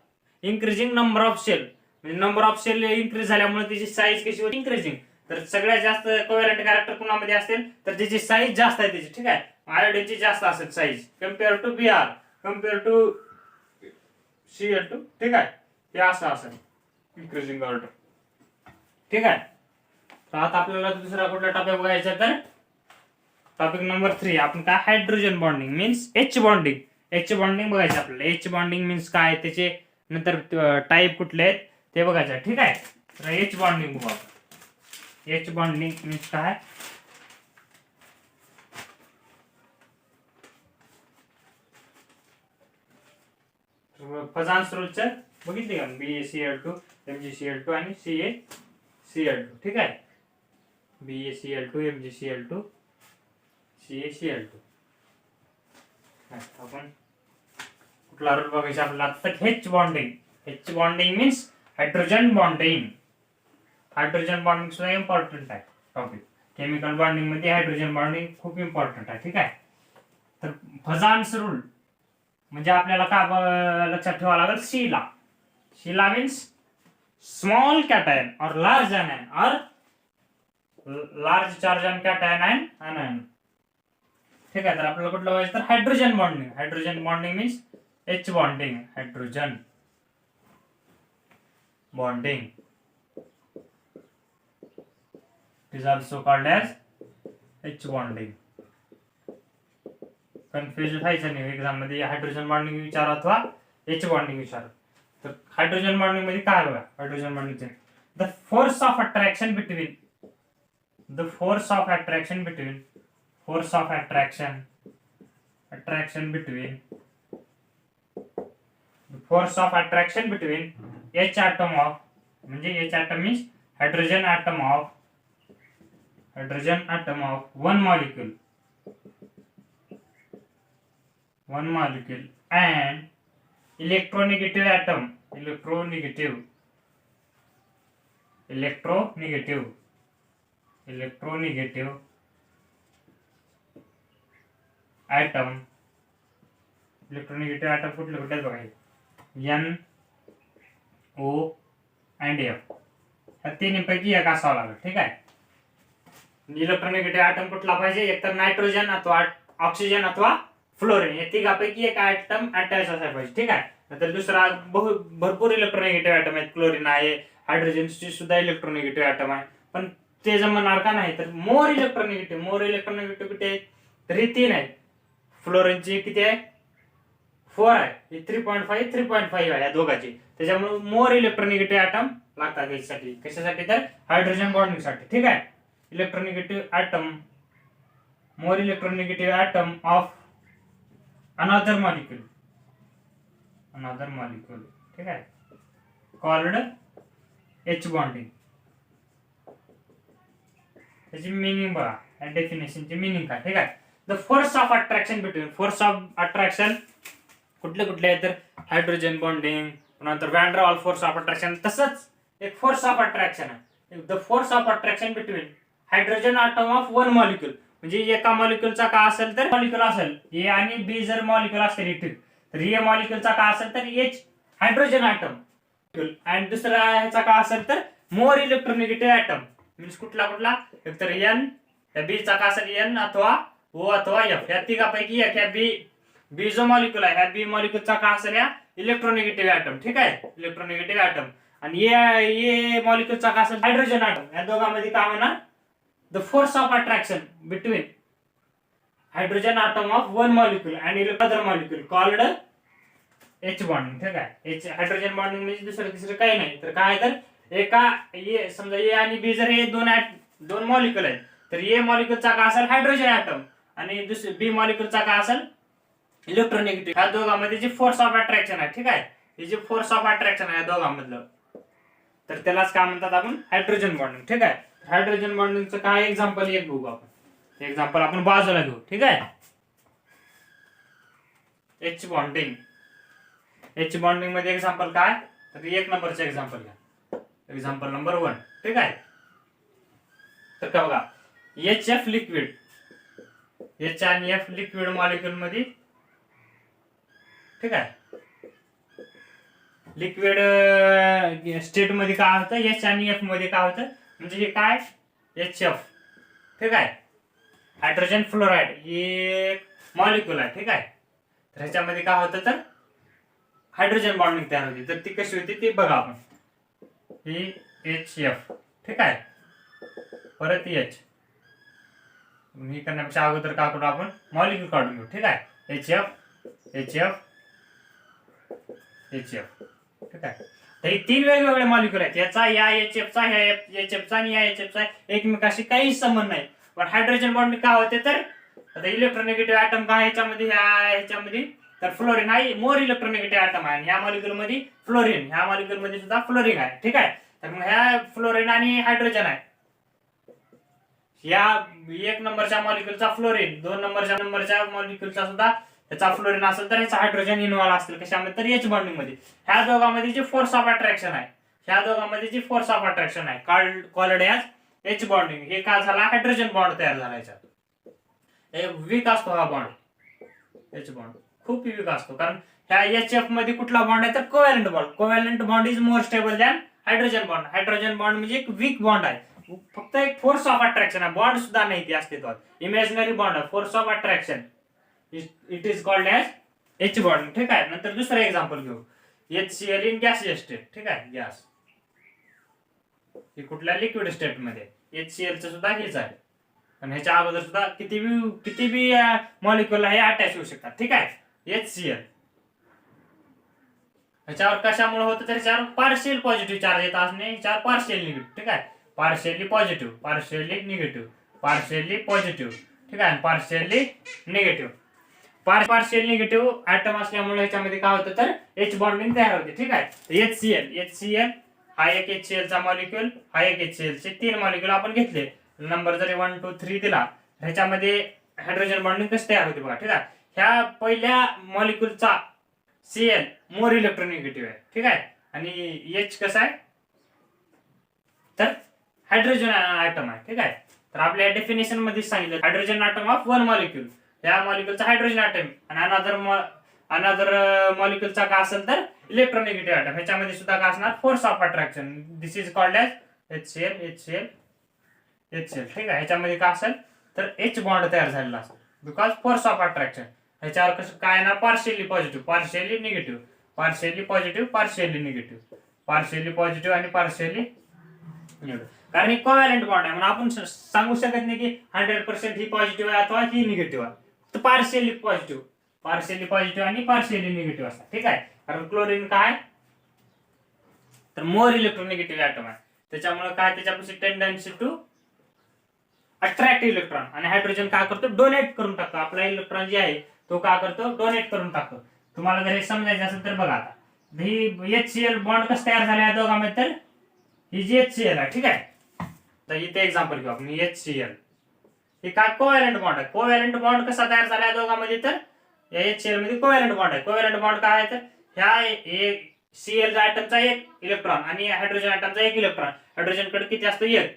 increasing number of shell. म्हणजे नंबर ऑफ सेल इन्क्रीज झाल्यामुळे त्याची साईज कशी होती इन्क्रीजिंग. तर सगळ्यात जास्त कोव्हॅलेंट कॅरेक्टर कुणामध्ये असतील तर ज्याची साईज जास्त आहे त्याची. ठीक आहे. आयोडीनची जास्त असेल size compare to Br compare to Cl2. ठीक आहे. हे असं असेल इन्क्रीजिंग ऑर्डर. ठीक आहे. तर आता आपल्याला दुसरा कुठला टॉपिक बघायचा तर टॉपिक नंबर 3 आपण काय hydrogen bonding means H bonding बघायचं आपल्याला. H बॉन्डिंग मीन्स काय, त्याचे नंतर टाईप कुठले आहेत ते बघायचं. ठीक आहे. तर H बॉन्डिंग बघू आपण. H बॉन्डिंग मीन्स काय फजान स्रोतचं बघितले का BaCl2 MgCl2 आणि CaCl2. ठीक आहे. BaCl2 MgCl2 CaCl2. आपण कुठला रोल बघायचा आपल्याला तर H bonding means hydrogen bonding सुद्धा इम्पॉर्टंट आहे टॉपिक. केमिकल बॉन्डिंग मध्ये हायड्रोजन बॉन्डिंग खूप इम्पॉर्टंट आहे. ठीक आहे. तर फजान्स रूल म्हणजे आपल्याला काय लक्षात ठेवावं लागेल शिला मीन्स स्मॉल कॅटायन और लार्ज आयनायन और large charge on cation and anion. ठीक आहे. तर आपल्याला कुठलं बघायचं तर hydrogen bonding means H bonding. Hydrogen bonding is also called as H bonding. Confuse व्हायचं नाही एक्झाम मध्ये हायड्रोजन बॉन्डिंग विचार अथवा H बॉन्डिंग विचार. तर हायड्रोजन बॉन्डिंग मध्ये काय बघा hydrogen bonding the force of attraction between H atom of म्हणजे H atom means hydrogen atom of one molecule and electronegative atom कुठले कुठले बघायचे N O and F या तिन्हीपैकी एक असावं लागेल. ठीक आहे. इलेक्ट्रोनेगेटिव्ह ॲटम कुठला पाहिजे एकतर नायट्रोजन अथवा ऑक्सिजन अथवा फ्लोरीन या तिघापैकी एक ॲटम अटॅच असायला पाहिजे. ठीक आहे. नंतर दुसरा भरपूर इलेक्ट्रोनेगेटिव्ह ॲटम आहेत. क्लोरीन आहे, हायड्रोजनची सुद्धा इलेक्ट्रोनेगेटिव्ह ॲटम आहे. पण ते जमणार का नाही तर मोर इलेक्ट्रोनेगेटिव्ह किती आहे तर हे 3 आहेत. फ्लोरीनची किती आहे 4 आहे. ही 3.5 आहे या दोघांची. त्याच्यामुळे मोर इलेक्ट्रोनेगेटिव्ह ॲटम लागतात यासाठी. कशासाठी तर हायड्रोजन बॉन्डिंग साठी. ठीक आहे. मोर इलेक्ट्रोनेगेटिव्ह ॲटम ऑफ अनदर मॉलिक्यूल. ठीक आहे. Called H bonding. त्याची मिनिंग बघा या डेफिनेशनची मिनिंग काय. ठीक आहे. द फोर्स ऑफ अट्रॅक्शन कुठले आहे तर हायड्रोजन बॉन्डिंग, नंतर van der Waals force of attraction. तसंच एक फोर्स ऑफ अट्रॅक्शन आहे. The force of attraction between hydrogen atom of one molecule. म्हणजे एका मॉलिक्यूलचा का असेल तर मॉलिक्यूल असेल ए आणि बी जर मॉलिक्यूल असतील इलेक्ट्रिक तर ए मॉलिक्यूलचा का असेल तर H हायड्रोजन ॲटम आणि दुसरा ह्याचा का असेल तर मोर इलेक्ट्रोनेगेटिव्ह ॲटम मीन्स कुठला एकतर N या बी चा का असेल N अथवा O अथवा F या तिघापैकी एक. या बी जो मॉलिक्यूल आहे ह्या बी मॉलिक्यूलचा का असेल या इलेक्ट्रोनेगेटिव्ह ॲटम. ठीक आहे. इलेक्ट्रोनेगेटिव्ह ॲटम आणि ए मॉलिक्यूलचा काय असेल हायड्रोजन ॲटम. या दोघांमध्ये काय होणार the force of attraction between hydrogen atom of one molecule आणि other molecule called H bonding. ठीक आहे. एच हायड्रोजन बॉन्डिंग म्हणजे दुसरं तिसरं काही नाही तर काय तर एका ए समजा ए आणि बी जर हे दोन मॉलिक्यूल आहेत तर ए मॉलिक्यूलचा काय असेल हायड्रोजन ॲटम आणि दुसरी बी मॉलिक्यूलचा काय असेल इलेक्ट्रोनेगेटिव्ह. ह्या दोघांमध्ये जी फोर्स ऑफ अट्रॅक्शन आहे ठीक आहे ही जी फोर्स ऑफ अट्रॅक्शन आहे या दोघांमधलं तर त्यालाच काय म्हणतात आपण हायड्रोजन बॉन्डिंग. ठीक आहे. हायड्रोजन बॉन्डिंगचं काय एक्झाम्पल एक बघू आपण. एक्झाम्पल आपण बाजूला घेऊ. ठीक आहे. H bonding. एच बॉन्डिंग मध्ये एक्झाम्पल काय तर एक नंबरचं एक्झाम्पल घ्या. Example number 1. ठीक आहे. तर का बघा एच एफ लिक्विड एच आणि एफ लिक्विड मॉलिक्यूल मध्ये ठीक आहे लिक्विड स्टेट मध्ये काय होतं एच आणि एफ मध्ये काय होतं म्हणजे हे काय एच एफ. ठीक आहे. हायड्रोजन फ्लोराइड हे मॉलिक्यूल आहे. ठीक आहे. तर ह्याच्यामध्ये काय होतं तर हायड्रोजन बॉन्डिंग तयार होते. तर ती कशी होती ते बघा आपण. ही एच एफ. ठीक आहे. परत एच हे करण्यापेक्षा अगोदर काय करू आपण मॉलिक्यूल काढून घेऊ. ठीक आहे. H F H F H F. ठीक आहे. तर हे 3 वेगवेगळे मॉलिक्यूल आहेत. याचा या एच एफचा ह्या एच एफचा आणि या एच एफचा एकमेकाशी काही संबंध नाही. पण हायड्रोजन बॉन्डिंग काय होते तर आता इलेक्ट्रोनेगेटिव्ह ॲटम काय ह्याच्यामध्ये ह्याच्यामध्ये तर फ्लोरीन हा मोर इलेक्ट्रोनेगेटिव्ह ॲटम आहे. ह्या मॉलिक्यूल मध्ये फ्लोरीन ह्या मॉलिक्यूल मध्ये सुद्धा फ्लोरीन आहे. ठीक आहे. तर मग ह्या फ्लोरीन आणि हायड्रोजन आहे. या 1 नंबरच्या मॉलिक्यूलचा फ्लोरीन 2 नंबरच्या मॉलिक्यूलचा सुद्धा त्याचा फ्लोरीन असेल तर ह्याचा हायड्रोजन इन्व्हॉल्व असेल कशामध्ये तर एच बॉन्डिंग मध्ये. ह्या दोघांमध्ये जी फोर्स ऑफ अट्रॅक्शन आहे ह्या दोघांमध्ये जी फोर्स ऑफ अट्रॅक्शन आहे कॉल्ड ॲज एच बॉन्डिंग. हे काय झाला हायड्रोजन बॉन्ड तयार झाला. याच्यात वीक असतो हा बॉन्ड. एच बॉन्ड खूप वीक असतो कारण ह्या एच एफ मध्ये कुठला बॉन्ड आहे तर covalent bond. Covalent bond is more stable than hydrogen bond. Hydrogen bond म्हणजे एक वीक बॉन्ड आहे. फक्त एक फोर्स ऑफ अट्रॅक्शन आहे. बॉन्ड सुद्धा नाही ती अस्तित्वात. इमॅजिनरी बॉन्ड आहे. Force of attraction it is called as H bond. ठीक आहे. नंतर दुसरं एक्झाम्पल घेऊ HCl इन गॅसियस स्टेट. ठीक आहे. गॅस हे कुठल्या लिक्विड स्टेट मध्ये HCl चं सुद्धा हेच आहे. आणि ह्याच्या अगोदर सुद्धा किती बी मॉलिक्यूल हे अटॅच होऊ शकतात. ठीक आहे. HCl ह्याच्यावर कशामुळे होतं तर ह्याच्यावर पार्शियल पॉझिटिव्ह चार्ज येत असणे ह्याच्यावर पार्शियल निगेटिव्ह. ठीक आहे. Partially positive partially negative partially positive. ठीक आहे. Partially negative partial negative atom असल्यामुळे ह्याच्यामध्ये काय होतं तर एच बॉन्डिंग तयार होते. ठीक आहे. HCl हा एक HCl चा मॉलिक्यूल हा एक HCl चे 3 मॉलिक्यूल आपण घेतले. नंबर जरी 1 2 3 दिला ह्याच्यामध्ये हायड्रोजन बॉन्डिंग कसं तयार होते बघा. ठीक आहे. ह्या पहिल्या मॉलिक्यूलचा Cl मोर इलेक्ट्रोनेगेटिव्ह आहे. ठीक आहे. आणि H कसा आहे तर हायड्रोजन ॲटम आहे. ठीक आहे. तर आपल्या डेफिनेशन मध्ये सांगितलं hydrogen atom of one molecule. ह्या मॉलिक्यूलचा हायड्रोजन ॲटम आणि अनदर मॉलिक्यूलचा काय असेल तर इलेक्ट्रोनेगेटिव्ह ॲटम. ह्याच्यामध्ये सुद्धा काय असणार force of attraction. This is called as HCl. ठीक आहे. ह्याच्यामध्ये काय असेल तर एच बॉन्ड तयार झालेला असेल बिकॉज फोर्स ऑफ अट्रॅक्शन. ह्याच्यावर कसं काय येणार partially positive partially negative partially positive partially negative partially positive आणि पार्शियली निगेटिव्ह. कारण ही कोव्हॅलंट बॉन्ड आहे म्हणून आपण सांगू शकत नाही की 100% ही पॉझिटिव्ह आहे अथवा ही निगेटिव्ह आहे. तर पार्शियली पॉझिटिव्ह आणि पार्शियली निगेटिव्ह असतात. ठीक आहे. कारण क्लोरीन काय तर मोर इलेक्ट्रोनेगेटिव्ह ॲटम आहे. त्याच्यामुळे काय त्याच्यापाशी टेंडन्सी टू अट्रॅक्ट इलेक्ट्रॉन आणि हायड्रोजन काय करतो डोनेट करून टाकतो. आपला इलेक्ट्रॉन जे आहे तो काय करतो डोनेट करून टाकतो. तुम्हाला जर हे समजायचं असेल तर बघा आता ही HCl बॉन्ड कसं तयार झाला या दोघांमध्ये तर ही जी HCl आहे. ठीक आहे. तर इथे एक्झाम्पल घेऊ आपण HCl हे काय कोव्हॅलंट बॉन्ड आहे. कोव्हॅलंट बॉन्ड कसा तयार झाला या दोघांमध्ये तर या HCl मध्ये कोव्हॅलंट बॉन्ड आहे. कोव्हॅलंट बॉन्ड काय आहे तर ह्या Cl ॲटमचा 1 इलेक्ट्रॉन आणि हायड्रोजन ॲटमचा 1 इलेक्ट्रॉन. हायड्रोजन कडे किती असतं 1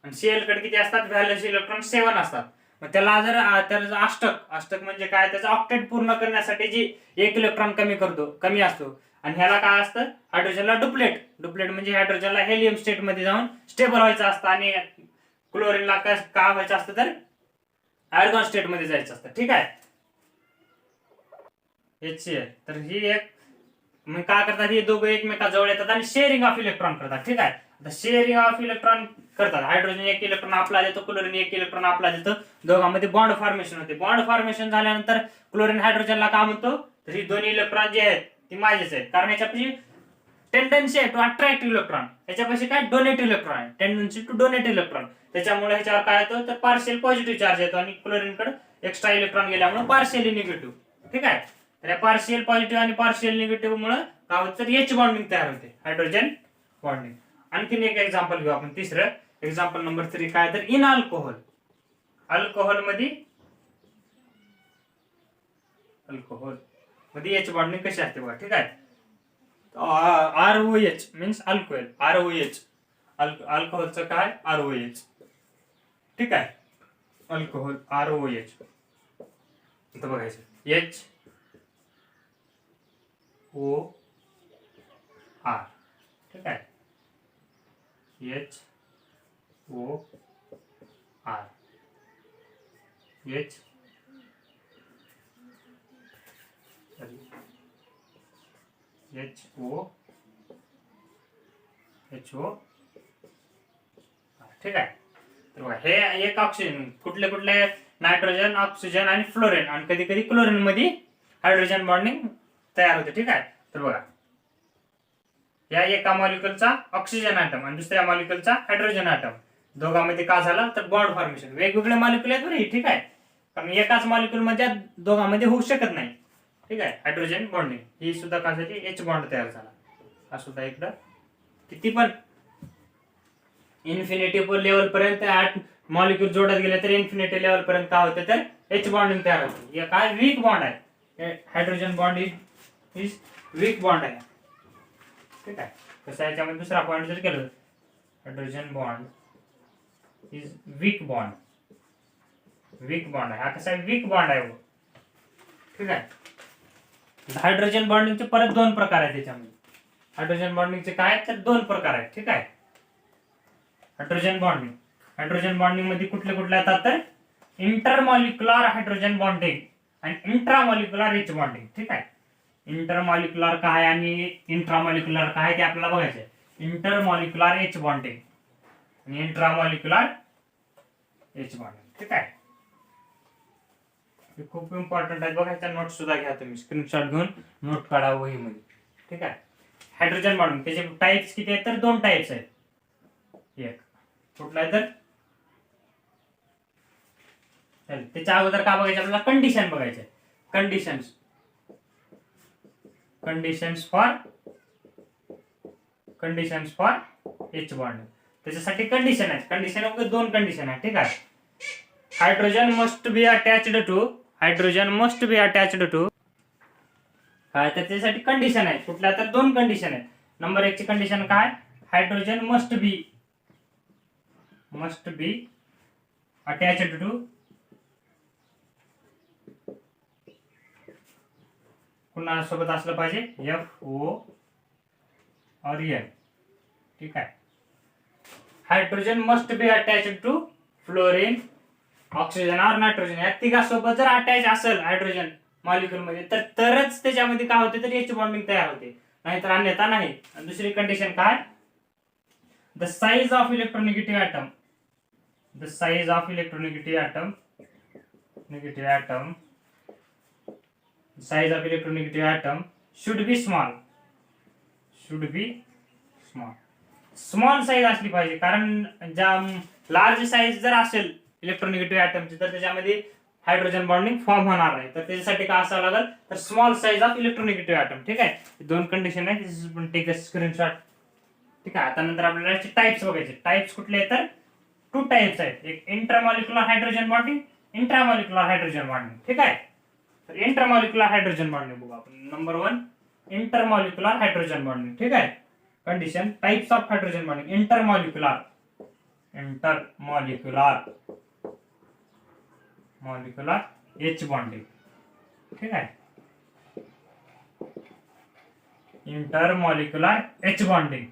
आणि Cl कडे किती असतात व्हॅलन्स इलेक्ट्रॉन 7 असतात. मग त्याला जर त्याचा अष्टक म्हणजे काय त्याचा ऑक्टेट पूर्ण करण्यासाठी जी 1 इलेक्ट्रॉन कमी असतो आणि ह्याला काय असतं हायड्रोजनला डुप्लेट म्हणजे हायड्रोजनला हेलियम स्टेट मध्ये जाऊन स्टेबल व्हायचं असतं आणि क्लोरीनला काय व्हायचं असतं तर आर्गॉन स्टेट मध्ये जायचं असतं. ठीक आहे. HCl तर ही एक मग काय करतात, हे दोघं एकमेका जवळ येतात आणि शेअरिंग ऑफ इलेक्ट्रॉन करतात. ठीक आहे, आता शेअरिंग ऑफ इलेक्ट्रॉन करतात. हायड्रोजन एक इलेक्ट्रॉन आपला देतो, क्लोरीन एक इलेक्ट्रॉन आपला देतो, दोघांमध्ये बॉन्ड फॉर्मेशन होते. बॉन्ड फॉर्मेशन झाल्यानंतर क्लोरीन हायड्रोजनला काय म्हणतो, तर ही दोन्ही इलेक्ट्रॉन जे आहेत ती माझेच आहेत, कारण याच्यापाशी टेंडन्सी आहे टू अट्रॅक्ट इलेक्ट्रॉन, याच्यापाशी काय डोनेट इलेक्ट्रॉन आहे, टेंडन्सी टू डोनेट इलेक्ट्रॉन. त्याच्यामुळे ह्याच्यावर काय येतो, तर पार्शियल पॉझिटिव्ह चार्ज येतो आणि क्लोरीनकडे एक्स्ट्रा इलेक्ट्रॉन गेल्यामुळे पार्शियली निगेटिव्ह. ठीक आहे, तर या पार्शियल पॉझिटिव्ह आणि पार्शियल निगेटिव्ह मुळे काय होतं, तर एच बॉन्डिंग तयार होते, हायड्रोजन बॉन्डिंग. आणखीन एक एक्झाम्पल घेऊ आपण, तिसरं एक्झाम्पल नंबर 3 काय, तर इन अल्कोहोल. अल्कोहोल मध्ये एच बॉन्डिंग कशी असते बघा. ठीक आहे, ROH मीन्स अल्कोहोल, ROH अल्कोहोलचं काय, ROH. ठीक आहे, अल्कोहोल ROH इथं बघायचं, HOR. ठीक आहे, HOR HO. ठीक आहे, तर बघा हे एक ऑक्सिजन, कुठले कुठले, नायट्रोजन, ऑक्सिजन आणि फ्लोरीन, आणि कधी कधी क्लोरीन मध्ये हायड्रोजन बॉन्डिंग तयार होते. ठीक आहे, तर बघा या एका मॉलिक्युलचा ऑक्सिजन ॲटम आणि दुसऱ्या मॉलिक्युलचा हायड्रोजन ॲटम, दोघांमध्ये काय झालं, तर बॉन्ड फॉर्मेशन. वेगवेगळे मॉलिक्युल आहेत बरं. ठीक आहे, कारण एकाच मॉलिक्युल मध्ये दोघांमध्ये होऊ शकत नाही. ठीक आहे, हायड्रोजन बॉन्डिंग ही सुद्धा काय झाली, एच बॉन्ड तयार झाला. हा सुद्धा इकडं किती पण इन्फिनिटी लेवल पर्यंत मॉलिक्युल जोडत गेले तर इन्फिनिटी लेवल पर्यंत काय होते, तर एच बॉन्डिंग तयार होते. हे काय वीक बॉन्ड आहे, hydrogen bond is weak bond आहे. ठीक आहे, कसं याच्यामध्ये दुसरा पॉईंट जर केलं, hydrogen bond is weak bond आहे. हा कसा आहे, वीक बॉन्ड आहे. ठीक आहे, हायड्रोजन बॉन्डिंगचे परत दोन प्रकार आहेत त्याच्यामध्ये. हायड्रोजन बॉन्डिंगचे काय, तर दोन प्रकार आहेत. ठीक आहे, हायड्रोजन बॉन्डिंग मध्ये कुठले कुठले येतात, तर इंटरमॉलिक्युलर हायड्रोजन बॉन्डिंग आणि इंट्रामॉलिक्युलर एच बॉन्डिंग. ठीक आहे, इंटरमॉलिक्युलर काय आणि इंट्रामॉलिक्युलर काय ते आपल्याला बघायचं आहे. इंटरमॉलिक्युलर एच बॉन्डिंग आणि इंट्रामॉलिक्युलर एच बॉन्डिंग. ठीक आहे, हे खूप इम्पॉर्टंट आहे बघा. ह्याचा नोट सुद्धा घ्या तुम्ही, स्क्रीनशॉट घेऊन नोट काढा वहीमध्ये. ठीक आहे, हायड्रोजन बॉन्डिंग त्याचे टाइप्स किती आहेत, तर दोन टाइप्स आहेत. एक कुठला आहे, तर त्याच्या अगोदर काय बघायचं आपल्याला, कंडिशन बघायचे. Conditions for H bond. त्याच्यासाठी कंडिशन आहे, दोन कंडिशन आहे. ठीक आहे, hydrogen must be attached to काय, तर त्याच्यासाठी कंडिशन आहे कुठल्या, तर दोन कंडिशन आहेत. नंबर 1 ची कंडिशन काय, hydrogen must be attached to पुन्हा सोबत असलं पाहिजे FO और N. ठीक आहे, hydrogen must be attached to fluorine, oxygen और नायट्रोजन. या तिघांसोबत जर अटॅच असेल हायड्रोजन मॉलिक्युल मध्ये, तर तरच त्याच्यामध्ये काय होते, तर एच बॉन्डिंग तयार होते, नाहीतर अन्यथा नाही. आणि दुसरी कंडिशन काय, the size of electronegative atom should be small. Small size असली पाहिजे, कारण ज्या लार्ज साईज जर असेल इलेक्ट्रोनेगेटिव्ह ॲटमची, तर त्याच्यामध्ये हायड्रोजन बॉन्डिंग फॉर्म होणार नाही. तर त्याच्यासाठी काय असावं लागेल, तर स्मॉल साईज ऑफ इलेक्ट्रोनेगेटिव्ह ॲटम. ठीक आहे, दोन कंडिशन आहे, टेक द स्क्रीनशॉट. ठीक आहे, आता नंतर आपल्याला टाइप्स बघायचे. टाइप्स कुठले आहेत, तर 2 टाइप्स आहेत. एक intermolecular hydrogen bonding, intramolecular hydrogen bonding. ठीक आहे, तर इंटरमॉलिक्युलर हायड्रोजन बॉन्डिंग बघू आपण. Number 1 intermolecular hydrogen bonding. ठीक आहे, condition types of hydrogen bonding. Intermolecular H bonding. ठीक आहे, intermolecular H bonding,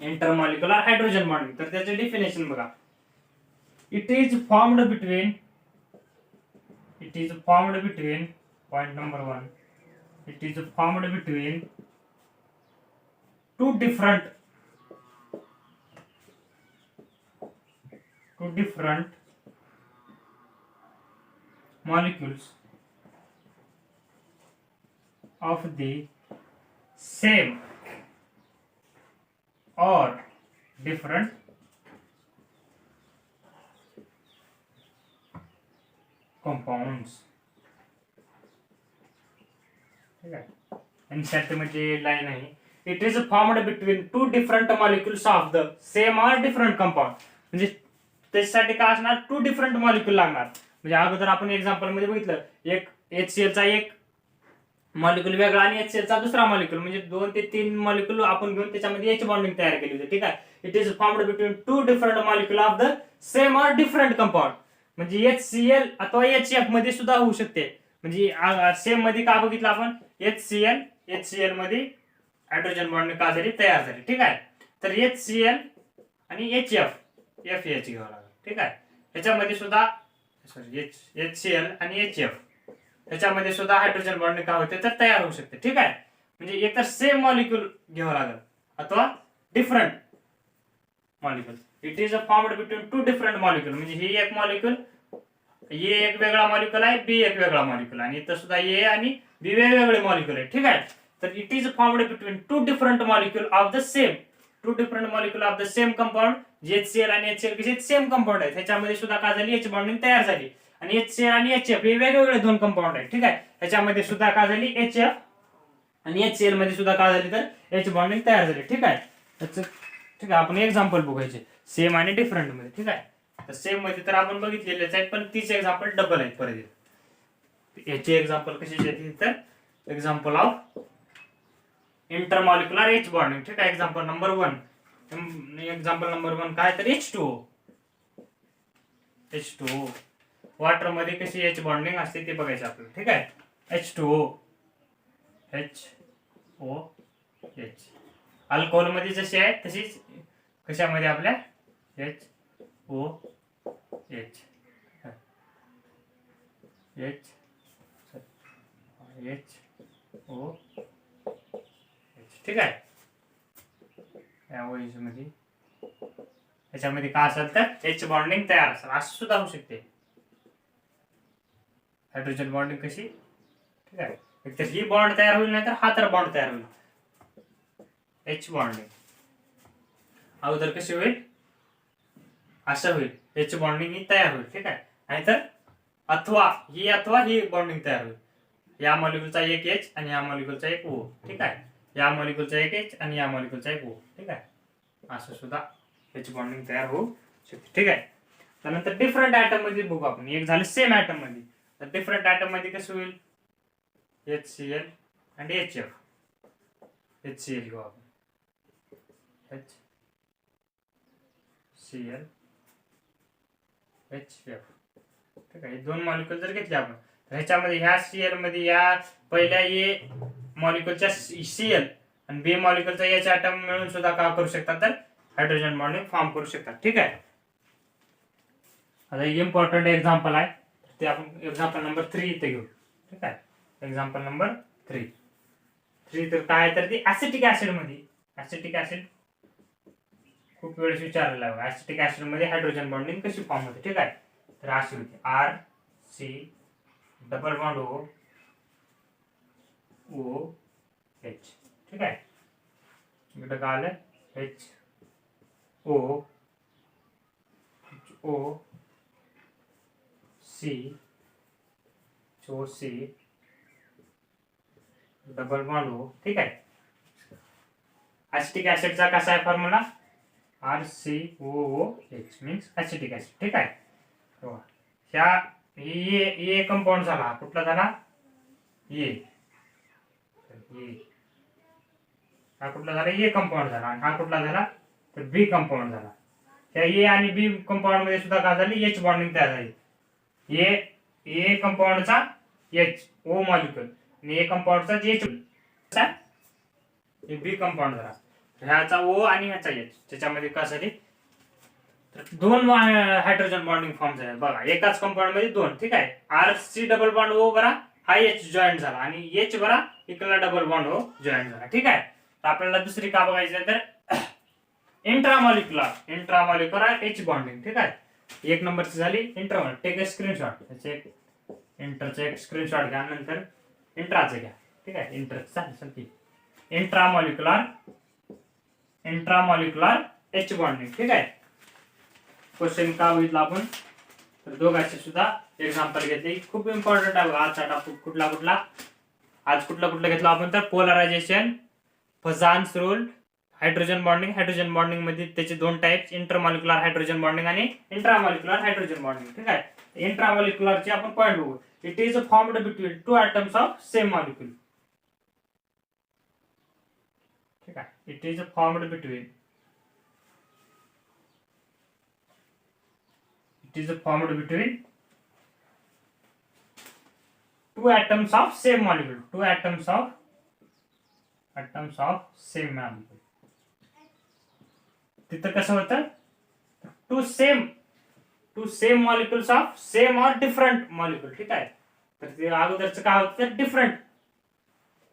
intermolecular hydrogen bonding. तर त्याचे डेफिनेशन बघा. It is formed between point number 1, it is formed between two different molecules of the same or different compounds. ठीक आहे. आणि त्यामध्ये line आहे, it is formed between two different molecules of the same or different compound. म्हणजे त्याच्यासाठी काय असणार, to different molecule लागणार. म्हणजे अगोदर आपण एक्झाम्पल मध्ये बघितलं, एक HCl चा एक मॉलिक्युल वेगळा आणि HCl चा दुसरा मॉलिक्युल, म्हणजे 2 ते 3 मॉलिक्युल आपण घेऊन त्याच्यामध्ये H बॉन्डिंग तयार केली होती. ठीक आहे. It is formed between two different molecule of the same or different compound. म्हणजे HCl अथवा HF मध्ये सुद्धा होऊ शकते. म्हणजे सेम मध्ये का बघितलं आपण, HCl मध्ये हायड्रोजन बॉन्ड का झाली, तयार झाली. ठीक आहे. तर HCl आणि HF FH घ्यावं लागेल. ठीक आहे. याच्यामध्ये सुद्धा HCl आणि HF त्याच्यामध्ये सुद्धा हायड्रोजन बॉन्ड का होते, तर तयार होऊ शकते. ठीक आहे. म्हणजे एकतर सेम मॉलिक्युल घ्यावं लागेल अथवा different molecule. It is formed between two different molecule. म्हणजे ही एक मॉलिक्युल, ए एक वेगळा मॉलिक्युल आहे, बी एक वेगळा मॉलिक्युल, आणि इथं सुद्धा ए आणि बी वेगवेगळे मॉलिक्युल आहे. ठीक आहे. तर it is formed between two different molecule of the same, two different molecule of the same compound. HCl आणि HCl कसे सेम कंपाऊंड आहे, त्याच्यामध्ये सुद्धा काय झाली, H बॉन्डिंग तयार झाली. आणि HCl आणि HF हे वेगवेगळे दोन कंपाऊंड आहेत. ठीक आहे. त्याच्यामध्ये सुद्धा काय झाली, HF आणि HCl मध्ये सुद्धा काय झाली, तर H बॉन्डिंग तयार झाली. ठीक आहे. ठीक आहे. आपण एक्झाम्पल बघायचे सेम आणि डिफरंट मध्ये. ठीक आहे. तर सेम मध्ये तर आपण बघितलेलेच आहेत, पण तीच एक्झाम्पल डबल आहेत परत. याचे एक्झाम्पल कशाचे आहेत, तर example of intermolecular H bonding. ठीक आहे. Example number 1. एक्झाम्पल नंबर 1 काय, तर H2O. वॉटर मध्ये कशी H बॉन्डिंग असते ते बघायचं आपल्याला. ठीक आहे. H2O अल्कोहोल मध्ये जशी आहे तशीच कशामध्ये आपल्या HOH. ठीक आहे. मध्ये याच्यामध्ये काय असेल, तर H बॉन्डिंग तयार असेल, असं सुद्धा होऊ शकते. हायड्रोजन बॉन्डिंग कशी, ठीक आहे, एकतर ही बॉन्ड तयार होईल, नाही तर हा तर बॉन्ड तयार होईल. H बॉन्डिंग अगोदर कशी होईल, असं होईल, H बॉन्डिंग ही तयार होईल. ठीक आहे. नाहीतर अथवा ही बॉन्डिंग तयार होईल. या मॉलिक्युलचा एक H आणि या मॉलिक्युलचा एक O. ठीक आहे. या मॉलिक्युलचा एक H आणि या मॉलिक्युलचा एक O. ठीक आहे. असं सुद्धा H बॉन्डिंग तयार होऊ शकते. ठीक आहे. त्यानंतर डिफरंट ॲटम मध्ये बघू आपण. एक झालं सेम ॲटम मध्ये, तर डिफरंट ॲटम मध्ये कसं होईल, HCl आणि HF. HCl घेऊ आपण, HCl HF. ठीक आहे. दोन मॉलिक्युल जर घेतले आपण, तर ह्याच्यामध्ये ह्या Cl मध्ये या पहिल्या ए मॉलिक्युलच्या Cl आणि बी मॉलिक्युलचा H ॲटम मिळून सुद्धा काय करू शकतात, तर हायड्रोजन बॉन्डिंग फॉर्म करू शकतात. ठीक आहे. आता इम्पॉर्टंट एक्झाम्पल आहे, ते आपण एक्झाम्पल नंबर 3 इथे घेऊ. ठीक आहे. एक्झाम्पल नंबर 3 तर काय, तर ती ऍसिटिक ऍसिड मध्ये, ऍसिटिक ऍसिड खूप वेळेस विचारलेला आहे. ऍसिटिक ऍसिड मध्ये हायड्रोजन बॉन्डिंग कशी फॉर्म होते. ठीक आहे. तर अशी होती, RC डबल बॉन्ड OH. ठीक आहे. इकडे काय आलं, HO C double bond O. ठीक आहे. ऍसिटिक ऍसिडचा कसा आहे formula, RCOOH means acetic acid. ठीक आहे. ह्या ए कंपाऊंड झाला, कुठला झाला, ए. हा कुठला झाला, ए कंपाऊंड झाला, आणि हा कुठला झाला, तर बी कंपाऊंड झाला. त्या ए आणि बी कंपाऊंड मध्ये सुद्धा काय झाली, H बॉन्डिंग तयार झाली. ए कंपाऊंडचा HO मॉलिक्युल आणि ए कंपाऊंडचा H, बी कंपाऊंड झाला. ह्याचा O आणि ह्याचा H, त्याच्यामध्ये काय झाली, तर दोन हायड्रोजन बॉन्डिंग फॉर्म झाले. बघा, एकाच कंपाऊंड मध्ये दोन. ठीक आहे. RC डबल बॉन्ड O करा हा एच जॉईंट झाला आणि एच बरा इकडला डबल बॉन्ड हो जॉईंट झाला. ठीक आहे. तर आपल्याला दुसरी का बघायची आहे तर इंट्रामॉलिक्युलर एच बॉन्डिंग. ठीक आहे. एक नंबरची झाली इंट्रामॉल. Take a screenshot. त्याचे इंटरचा एक स्क्रीनशॉट घ्या, नंतर इंट्राचं घ्या. ठीक आहे. इंटरचा चालेल. इंट्रामॉलिक्युलर एच बॉन्डिंग. ठीक आहे. क्वेश्चन का बघितलं आपण तर दोघांचे सुद्धा एक्झाम्पल घेतले. खूप इम्पॉर्टंट आहे आजचा टॉपिक. आज कुठला घेतला आपण तर polarisation, Fajans rule, hydrogen bonding मध्ये त्याचे दोन टाइप्स, इंटरमॉलिक्युलर हायड्रोजन बॉन्डिंग आणि इंट्रामॉलिक्युलर हायड्रोजन बॉन्डिंग. ठीक आहे. इंट्रामॉलिक्युलरचे आपण पॉईंट बघू. It is formed between two atoms of same molecule. ठीक आहे. It is formed between two atoms of same molecule. तिथं कसं होतं two same molecules of same or different molecule. ठीक आहे. तर ते अगोदरचं काय होतं तर डिफरंट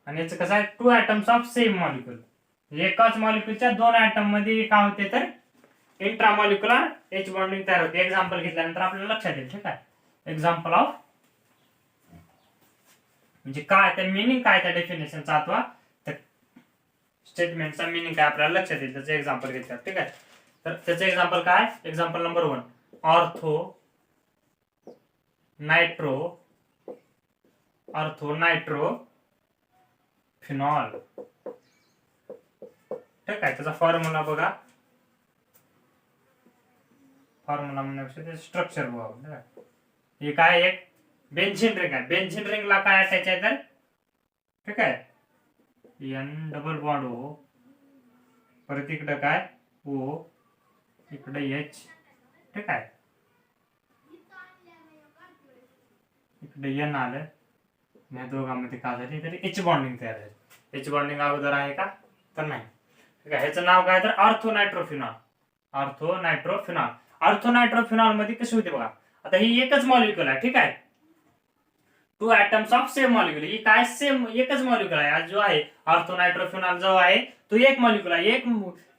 आणि याचं कसं आहे two atoms of same molecule. एकाच मॉलिक्युलच्या दोन ऍटम मध्ये काय होते तर इंट्रामॉलिक्युलर एच बॉन्डिंग तयार होते. एक्झाम्पल घेतल्यानंतर आपल्याला लक्षात येईल. ठीक आहे. एक्झाम्पल ऑफ म्हणजे काय त्या मिनिंग काय त्या डेफिनेशनचा अथवा स्टेटमेंटचा मिनिंग काय आपल्याला लक्षात येईल त्याचं एक्झाम्पल घेतलं. ठीक आहे. तर त्याचं एक्झाम्पल काय example number 1 ortho nitro phenol. ठीक आहे. त्याचा फॉर्म्युला बघा. फॉर्म्युला म्हणण्यापेक्षा स्ट्रक्चर बघा. हे काय एक बेन्झीन रिंग आहे. बेन्झीन रिंगला काय अटॅच आहे तर ठीक आहे एन डबल बॉन्ड ओ, परत इकडे काय ओ, इकडे एच. ठीक आहे. इकडे एन आलं. या दोघांमध्ये काय झाली तरी एच बॉन्डिंग तयार झाली. एच बॉन्डिंग अगोदर आहे का तर नाही. ठीक आहे. ह्याचं नाव काय तर ऑर्थोनायट्रोफिनॉल मध्ये कशी होते बघा. आता ही एकच मॉलिक्युल आहे. ठीक आहे. Two atoms of same molecule. ही काय सेम एकच मॉलिक्युल आहे. आज जो आहे ऑर्थोनायट्रोफिनॉल जो आहे तो एक मॉलिक्युल आहे.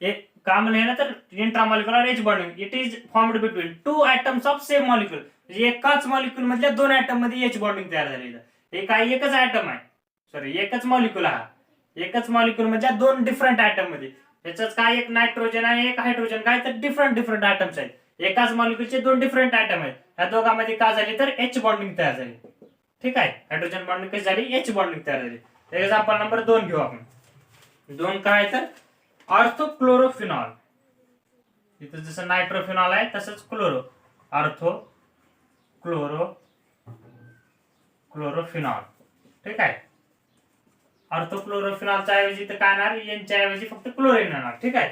एक काम नाही ना तर intramolecular H bonding. It is formed between two atoms of same molecule. म्हणजे एकाच मॉलिक्युल मधल्या दोन ऍटम मध्ये एच बॉन्डिंग तयार झालेलं. हे काय एकच ऍटम आहे एकच मॉलिक्युल आहे. एकच मॉलिक्युल म्हणजे दोन डिफरंट ऍटम मध्ये. याच्यात काय एक नायट्रोजन आहे एक हायड्रोजन काय तर डिफरंट ऍटम्स आहेत. एकाच मॉलिक्युलचे दोन डिफरंट ऍटम आहेत. या दोघांमध्ये काय झाली तर एच बॉन्डिंग तयार झाली. ठीक आहे. हायड्रोजन बॉन्डिंग कशी झाली एच बॉन्डिंग तयार झाली. एक्झाम्पल नंबर 2 घेऊ आपण. 2 काय तर ऑर्थोक्लोरोफिनॉल. इथं जसं नायट्रोफिनॉल आहे तसंच क्लोरोफिनॉल. ठीक आहे. ऑर्थोक्लोरोफिनॉलच्या ऐवजी तर काय येणार यांच्या ऐवजी फक्त क्लोरीन येणार. ठीक आहे.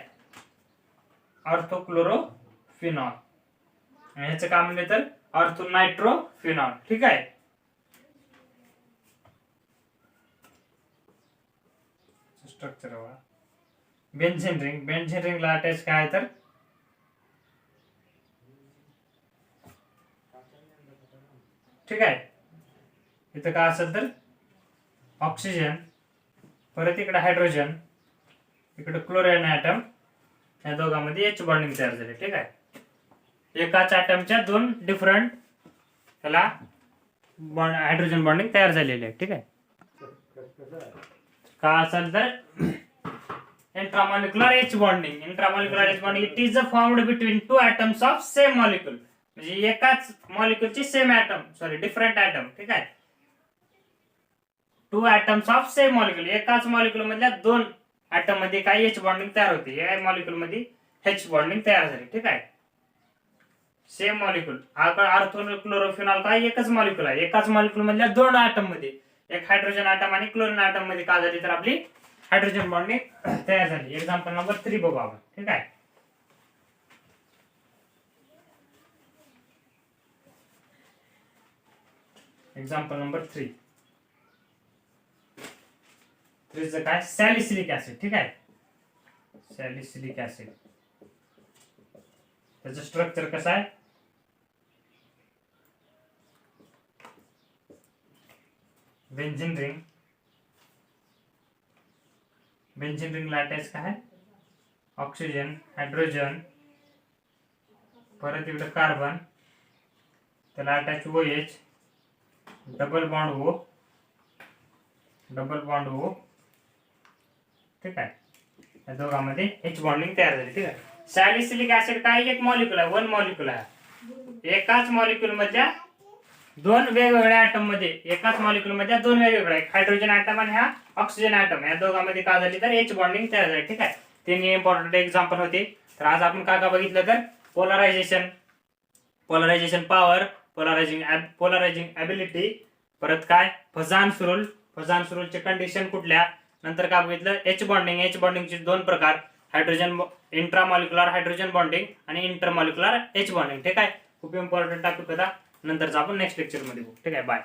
ऑर्थोक्लोरोफिनॉल. ह्याचं काय म्हणले तर ऑर्थोनायट्रोफिनॉल. ठीक आहे. स्ट्रक्चर बेन्झीन रिंगला अटॅच काय तर ठीक आहे. इथं काय असेल तर ऑक्सिजन, परत इकडे हायड्रोजन, इकडे क्लोरीन ऍटम. या दोघांमध्ये एच बॉन्डिंग तयार झाली. ठीक आहे. एकाच ऍटमच्या दोन डिफरंट त्याला हायड्रोजन बॉन्डिंग तयार झालेली आहे. ठीक आहे. काय असेल तर intramolecular H bonding. It is formed between two atoms of same molecule. म्हणजे एकाच मॉलिक्युलचे सेम डिफरंट ऍटम. ठीक आहे. Two atoms of same molecule. एकाच मॉलिक्युल मधल्या दोन ऍटम मध्ये काय एच बॉन्डिंग तयार होते. या मॉलिक्युल मध्ये एच बॉन्डिंग तयार झाली. ठीक आहे. Same molecule. ऑर्थोक्लोरोफिनॉल काय एकच मॉलिक्युल आहे. एकाच मॉलिक्युल मधल्या दोन ऍटम मध्ये एक हायड्रोजन ऍटम आणि क्लोरीन ऍटम मध्ये काय झाली तर आपली हायड्रोजन बॉन्डिंग तयार झाली. एक्झाम्पल नंबर 3 बघू आपण. ठीक आहे. एक्झाम्पल नंबर 3 काय सॅलिसिलिक ऍसिड. ठीक आहे. Salicylic acid. त्याचं स्ट्रक्चर कसं आहे बेन्झीन रिंग, बेन्झीन रिंगला अटॅच काय आहे ऑक्सिजन, हायड्रोजन, परत इकडे कार्बन, त्याला attach OH, double bond O, double bond O, ठीक आहे. या दोघांमध्ये H बॉन्डिंग तयार झाली. ठीक आहे. सॅलिसिलिक ऍसिड काय एक मॉलिक्यूल आहे, वन मॉलिक्यूल आहे. एकाच मॉलिक्यूल मधल्या दोन वेगवेगळ्या ऍटम मध्ये, एकाच मॉलिक्यूल मधल्या दोन वेगवेगळ्या हायड्रोजन ऍटम आणि हा ऑक्सिजन ऍटम, या दोघांमध्ये काय झाली तर H बॉन्डिंग तयार झाली. ठीक आहे. तीन इम्पॉर्टंट एक्झाम्पल होते. तर आज आपण काय काय बघितलं तर पोलरायझेशन, पोलरायझेशन पॉवर, पोलरायझिंग ॲबिलिटी, परत काय फजान्स रूल, फजान्स रूलचे कंडिशन कुठल्या, नंतर काय बघितलं H बॉन्डिंग, H बॉन्डिंगचे दोन प्रकार, हायड्रोजन इंट्रामॉलिक्युलर हायड्रोजन बॉन्डिंग आणि इंटरमॉलिक्युलर H बॉन्डिंग. ठीक आहे. खूप इम्पॉर्टंट टॉपिक होता. नंतरचा आपण नेक्स्ट लेक्चर मध्ये बघू. ठीक आहे. बाय.